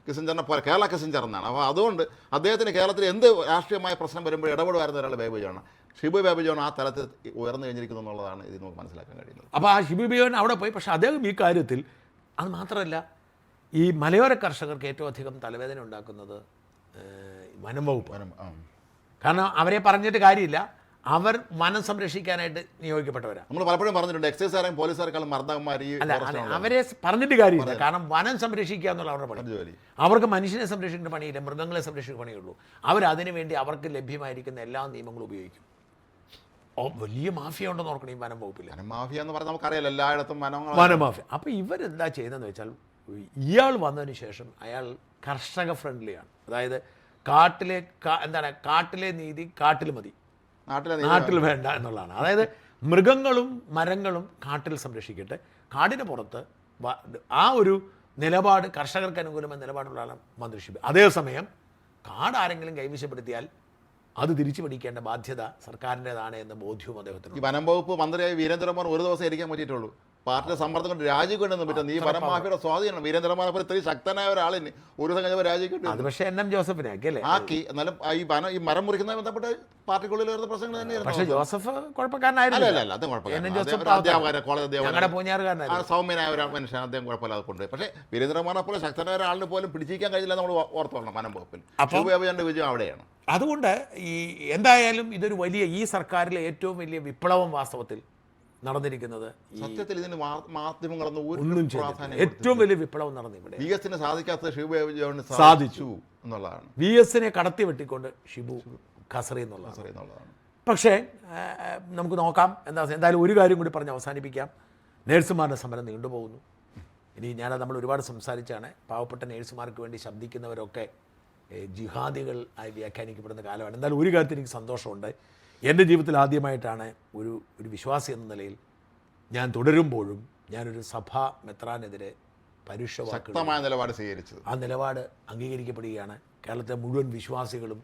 കിസിഞ്ചറിനെ പോലെ കേരള കിസിഞ്ചർ എന്നാണ്. അപ്പോൾ അതുകൊണ്ട് അദ്ദേഹത്തിന് കേരളത്തിൽ എന്ത് രാഷ്ട്രീയമായ പ്രശ്നം വരുമ്പോൾ ഇടപെടുമായിരുന്ന ഒരാൾ baby John. Shibu baby John ആ തലത്തിൽ ഉയർന്നു കഴിഞ്ഞിരിക്കുന്നു എന്നുള്ളതാണ് ഇത് നമുക്ക് മനസ്സിലാക്കാൻ കഴിയുന്നത്. അപ്പോൾ ആ ഷിബു ബേബി ജോൺ അവിടെ പോയി. പക്ഷേ അദ്ദേഹം ഈ കാര്യത്തിൽ അത് മാത്രമല്ല, ഈ മലയോര കർഷകർക്ക് ഏറ്റവും അധികം തലവേദന ഉണ്ടാക്കുന്നത് വനം വകുപ്പ്. കാരണം അവരെ പറഞ്ഞിട്ട് കാര്യമില്ല, അവർ വനം സംരക്ഷിക്കാനായിട്ട് നിയോഗിക്കപ്പെട്ടവരാണ്. നമ്മൾ പലപ്പോഴും പറഞ്ഞിട്ടുണ്ട് എക്സൈസുകാരെയും പോലീസുകാരെക്കാളും മർദ്ദന്മാർ അവരെ പറഞ്ഞിട്ട് കാര്യമില്ല. കാരണം വനം സംരക്ഷിക്കുക എന്നുള്ള അവരുടെ പണി. അവർക്ക് മനുഷ്യനെ സംരക്ഷിക്കേണ്ട പണിയില്ല, മൃഗങ്ങളെ സംരക്ഷിക്കുന്ന പണിയുള്ളൂ. അവരതിനു വേണ്ടി അവർക്ക് ലഭ്യമായിരിക്കുന്ന എല്ലാ നിയമങ്ങളും ഉപയോഗിക്കും. വലിയ മാഫിയ ഉണ്ടെന്ന് ഓർക്കണം ഈ വനം വകുപ്പിൽ. വനമാഫിയ എന്ന് പറഞ്ഞാൽ നമുക്കറിയാലോ എല്ലായിടത്തും വനമാഫിയ. അപ്പോൾ ഇവരെന്താ ചെയ്യുന്നതെന്ന് വെച്ചാൽ ഇയാൾ വന്നതിന് ശേഷം അയാൾ കർഷക ഫ്രണ്ട്ലിയാണ്. അതായത് കാട്ടിലെ നീതി കാട്ടിൽ മതി, നാട്ടിൽ വേണ്ട എന്നുള്ളതാണ്. അതായത് മൃഗങ്ങളും മരങ്ങളും കാട്ടിൽ സംരക്ഷിക്കട്ടെ, കാടിന് പുറത്ത് ആ ഒരു നിലപാട് കർഷകർക്ക് അനുകൂലമായ നിലപാടുള്ള ആളാണ് മന്ത്രി ഷിബു. അതേസമയം കാട് ആരെങ്കിലും കൈവശപ്പെടുത്തിയാൽ അത് തിരിച്ചു പിടിക്കേണ്ട ബാധ്യത സർക്കാരിൻ്റെതാണ് എന്ന ബോധ്യവും അദ്ദേഹത്തിന്. ഈ വനം വകുപ്പ് മന്ത്രിയായി വീരേന്ദ്രകുമാർ ഒരു ദിവസം ഇരിക്കാൻ പറ്റിയിട്ടുള്ളൂ. പാർട്ടിയുടെ സമ്മർദ്ദം കൊണ്ട് രാജിക്കൊണ്ടെന്ന് പറ്റും. ഈ വനം മാഫിയുടെ സ്വാധീനം വീരേന്ദ്രകുമാർ പോലെ ഇത്രയും ശക്തനായ ഒരാളിന് ഒരു ദിവസം കഴിഞ്ഞപ്പോൾ രാജിക്കൊണ്ടു. അത് പക്ഷേ NM ജോസഫിനെ ആക്കി. എന്നാലും ഈ മരം മുറിക്കുന്നതുമായി ബന്ധപ്പെട്ട് പാർട്ടിക്കുള്ളിൽ വരുന്ന പ്രശ്നങ്ങൾ തന്നെയായിരുന്നു. പക്ഷേ ജോസഫ് കുഴപ്പക്കാരനായിരുന്നു. അല്ല അത് കുഴപ്പമില്ല. കോളേജ് സൗമ്യനായ ഒരു മനുഷ്യൻ, അദ്ദേഹം കുഴപ്പമില്ലാതെ കൊണ്ടുപോയി. പക്ഷേ വീരേന്ദ്രകുമാറിനെ പോലെ ശക്തനായ ഒരാളിന് പോലും പിടിച്ചിരിക്കാൻ കഴിയില്ല നമ്മൾ ഓർത്തോളണം. വനം വകുപ്പിൽ ശുഭേബിയുടെ വിജയം അവിടെയാണ്. അതുകൊണ്ട് എന്തായാലും ഇതൊരു വലിയ ഈ സർക്കാരിലെ ഏറ്റവും വലിയ വിപ്ലവം വാസ്തവത്തിൽ നടന്നിരിക്കുന്നത്. സത്യത്തിൽ ഇതിന് മാധ്യമങ്ങളൊന്നും ഒന്നും ചെയ്തില്ല. ഏറ്റവും വലിയ വിപ്ലവം നടന്നു ഇവിടെ. VS സാധിക്കാത്ത ഷിബു സാധിച്ചു എന്നുള്ളതാണ്. VS കടത്തി വെട്ടിക്കൊണ്ട് ഷിബു ഖസറി എന്നുള്ളതാണ്. പക്ഷേ നമുക്ക് നോക്കാം. എന്തായാലും ഒരു കാര്യം കൂടി പറഞ്ഞ് അവസാനിപ്പിക്കാം. നേഴ്സുമാരുടെ സമരം നീണ്ടുപോകുന്നു. ഇനി നമ്മൾ ഒരുപാട് സംസാരിച്ചാണ്. പാവപ്പെട്ട നേഴ്സുമാർക്ക് വേണ്ടി ശബ്ദിക്കുന്നവരൊക്കെ ജിഹാദികൾ ആയി വ്യാഖ്യാനിക്കപ്പെടുന്ന കാലമാണ്. എന്തായാലും ഒരു കാര്യത്തിൽ എനിക്ക് സന്തോഷമുണ്ട്. എൻ്റെ ജീവിതത്തിൽ ആദ്യമായിട്ടാണ് ഒരു വിശ്വാസി എന്ന നിലയിൽ ഞാൻ തുടരുമ്പോഴും ഞാനൊരു സഭാ മെത്രാനെതിരെ പരുഷമായ നിലപാട് സ്വീകരിച്ചത്. ആ നിലപാട് അംഗീകരിക്കപ്പെടുകയാണ്. കേരളത്തിലെ മുഴുവൻ വിശ്വാസികളും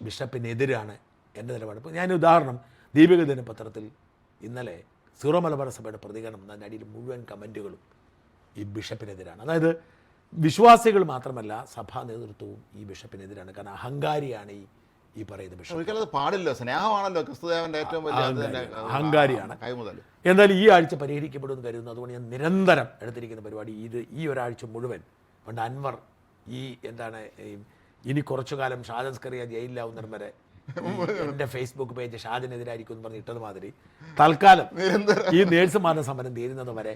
ബിഷപ്പിനെതിരാണ് എൻ്റെ നിലപാട്. ഇപ്പോൾ ഞാൻ ഉദാഹരണം, ദീപിക ദിനപത്രത്തിൽ ഇന്നലെ സീറോ മലബാർ സഭയുടെ പ്രതികരണം എന്നതിൻ്റെ അടിയിൽ മുഴുവൻ കമൻറ്റുകളും ഈ ബിഷപ്പിനെതിരാണ്. അതായത് വിശ്വാസികൾ മാത്രമല്ല സഭാ നേതൃത്വവും ഈ ബിഷപ്പിനെതിരാണ്. കാരണം അഹങ്കാരിയാണ് ഈ പറയുന്ന ബിഷപ്പ്. ഒരിക്കലും പാടില്ല. സ്നേഹമാണല്ലോ ക്രിസ്തുദേവന്റെ ഏറ്റവും വലിയ അഹങ്കാരിയാണ്. എന്തായാലും ഈ ആഴ്ച പരിഹരിക്കപ്പെടുമെന്ന് കരുതുന്നു. അതുകൊണ്ട് ഞാൻ നിരന്തരം എടുത്തിരിക്കുന്ന പരിപാടി ഈ ഒരാഴ്ച മുഴുവൻ. പണ്ട് അൻവർ ഇനി കുറച്ചു കാലം ഷാജൻ സ്കറിയ ജയിലിലാവുന്നവർ വരെ എൻ്റെ ഫേസ്ബുക്ക് പേജ് ഷാജനെതിരായിരിക്കും എന്ന് പറഞ്ഞ് ഇട്ടത് മാതിരി തൽക്കാലം ഈ നേഴ്സുമാരുടെ സമരം തീരുന്നത് വരെ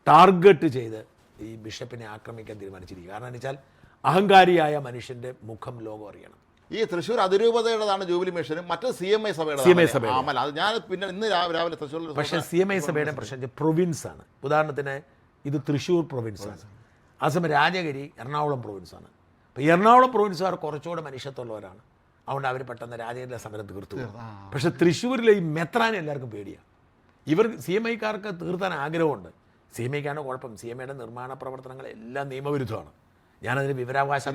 ടാർഗറ്റ് ചെയ്ത് ഈ ബിഷപ്പിനെ ആക്രമിക്കാൻ തീരുമാനിച്ചിരിക്കുക. കാരണം എന്ന് വെച്ചാൽ അഹങ്കാരിയായ മനുഷ്യൻ്റെ മുഖം ലോകം അറിയണം. ഈ തൃശ്ശൂർ അതിരൂപതയുടേതാണ് ജൂബിലി മിഷനും മറ്റ് CMI സഭയുടെ. അത് ഞാൻ പിന്നെ ഇന്ന് രാവിലെ തൃശ്ശൂരിൽ. പക്ഷേ CMI സഭയുടെ പ്രശ്നം പ്രൊവിൻസ് ആണ്. ഉദാഹരണത്തിന് ഇത് തൃശ്ശൂർ പ്രൊവിൻസാണ്, അതേസമയം രാജഗിരി എറണാകുളം പ്രൊവിൻസാണ്. അപ്പോൾ എറണാകുളം പ്രൊവിൻസുകാർ കുറച്ചുകൂടെ മനുഷ്യത്വമുള്ളവരാണ്. അതുകൊണ്ട് അവർ പെട്ടെന്ന് രാജഗിരിയിലെ സമരം തീർത്തു. പക്ഷേ തൃശ്ശൂരിലെ ഈ മെത്രാനെ എല്ലാവർക്കും പേടിയാണ്. CMIക്കാർക്ക് തീർത്താൻ ആഗ്രഹമുണ്ട്. CMIക്കാണ് കുഴപ്പം. CMIയുടെ നിർമ്മാണ പ്രവർത്തനങ്ങളെല്ലാം നിയമവിരുദ്ധമാണ്. ഞാനതിന് വിവരാവകാശം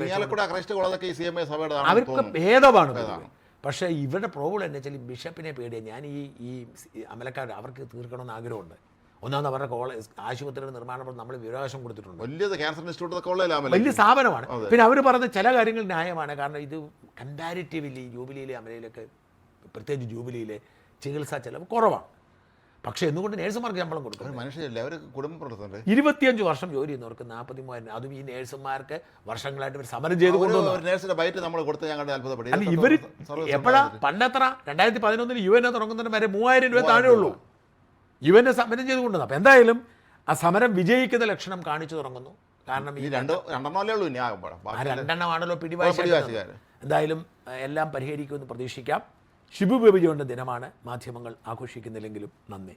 അവർക്ക് ഭേദമാണ്. പക്ഷേ ഇവരുടെ പ്രോബ്ലം എന്ന് വെച്ചാൽ ബിഷപ്പിനെ പേടിയാണ്. ഞാൻ ഈ അമലക്കാർ അവർക്ക് തീർക്കണമെന്ന് ആഗ്രഹമുണ്ട്. ഒന്നാമത് അവരുടെ ആശുപത്രിയുടെ നിർമ്മാണം നമ്മൾ വിവരാവകാശം കൊടുത്തിട്ടുണ്ട്. വലിയ സ്ഥാപനമാണ്. പിന്നെ അവർ പറഞ്ഞ ചില കാര്യങ്ങൾ ന്യായമാണ്. കാരണം ഇത് കമ്പാരിറ്റീവ്ലി ജൂബിലിയിലെ അമലയിലൊക്കെ, പ്രത്യേകിച്ച് ജൂബിലിയിലെ ചികിത്സാ ചെലവ് കുറവാണ്. പക്ഷേ എന്തുകൊണ്ട് നേഴ്സുമാർക്ക് ശമ്പളം കൊടുക്കും? മനുഷ്യരല്ലേ, അവർ കുടുംബ പ്രവർത്തനം. 25 വർഷം ജോലി ചെയ്യുന്നവർക്ക് 43,000. അതും ഈ നേഴ്സുമാർക്ക് വർഷങ്ങളായിട്ട് ഇവർ സമരം ചെയ്ത് കൊണ്ടുവന്നു. ഇവർ എപ്പോഴാ പണ്ടെത്ര 2011 UN തുടങ്ങുന്നതിന് വരെ 3,000 രൂപ താഴെ ഉള്ളൂ. UN സമരം ചെയ്ത് കൊണ്ടുവന്നു. അപ്പോൾ എന്തായാലും ആ സമരം വിജയിക്കുന്ന ലക്ഷണം കാണിച്ചു തുടങ്ങുന്നു. കാരണം ഈ രണ്ടെണ്ണമാണല്ലോ പിടിവാശി. എന്തായാലും എല്ലാം പരിഹരിക്കുമെന്ന് പ്രതീക്ഷിക്കാം. ഷിബു ബേബി ജോണിൻ്റെ ദിനമാണ്. മാധ്യമങ്ങൾ ആഘോഷിക്കുന്നില്ലെങ്കിലും നന്ദി.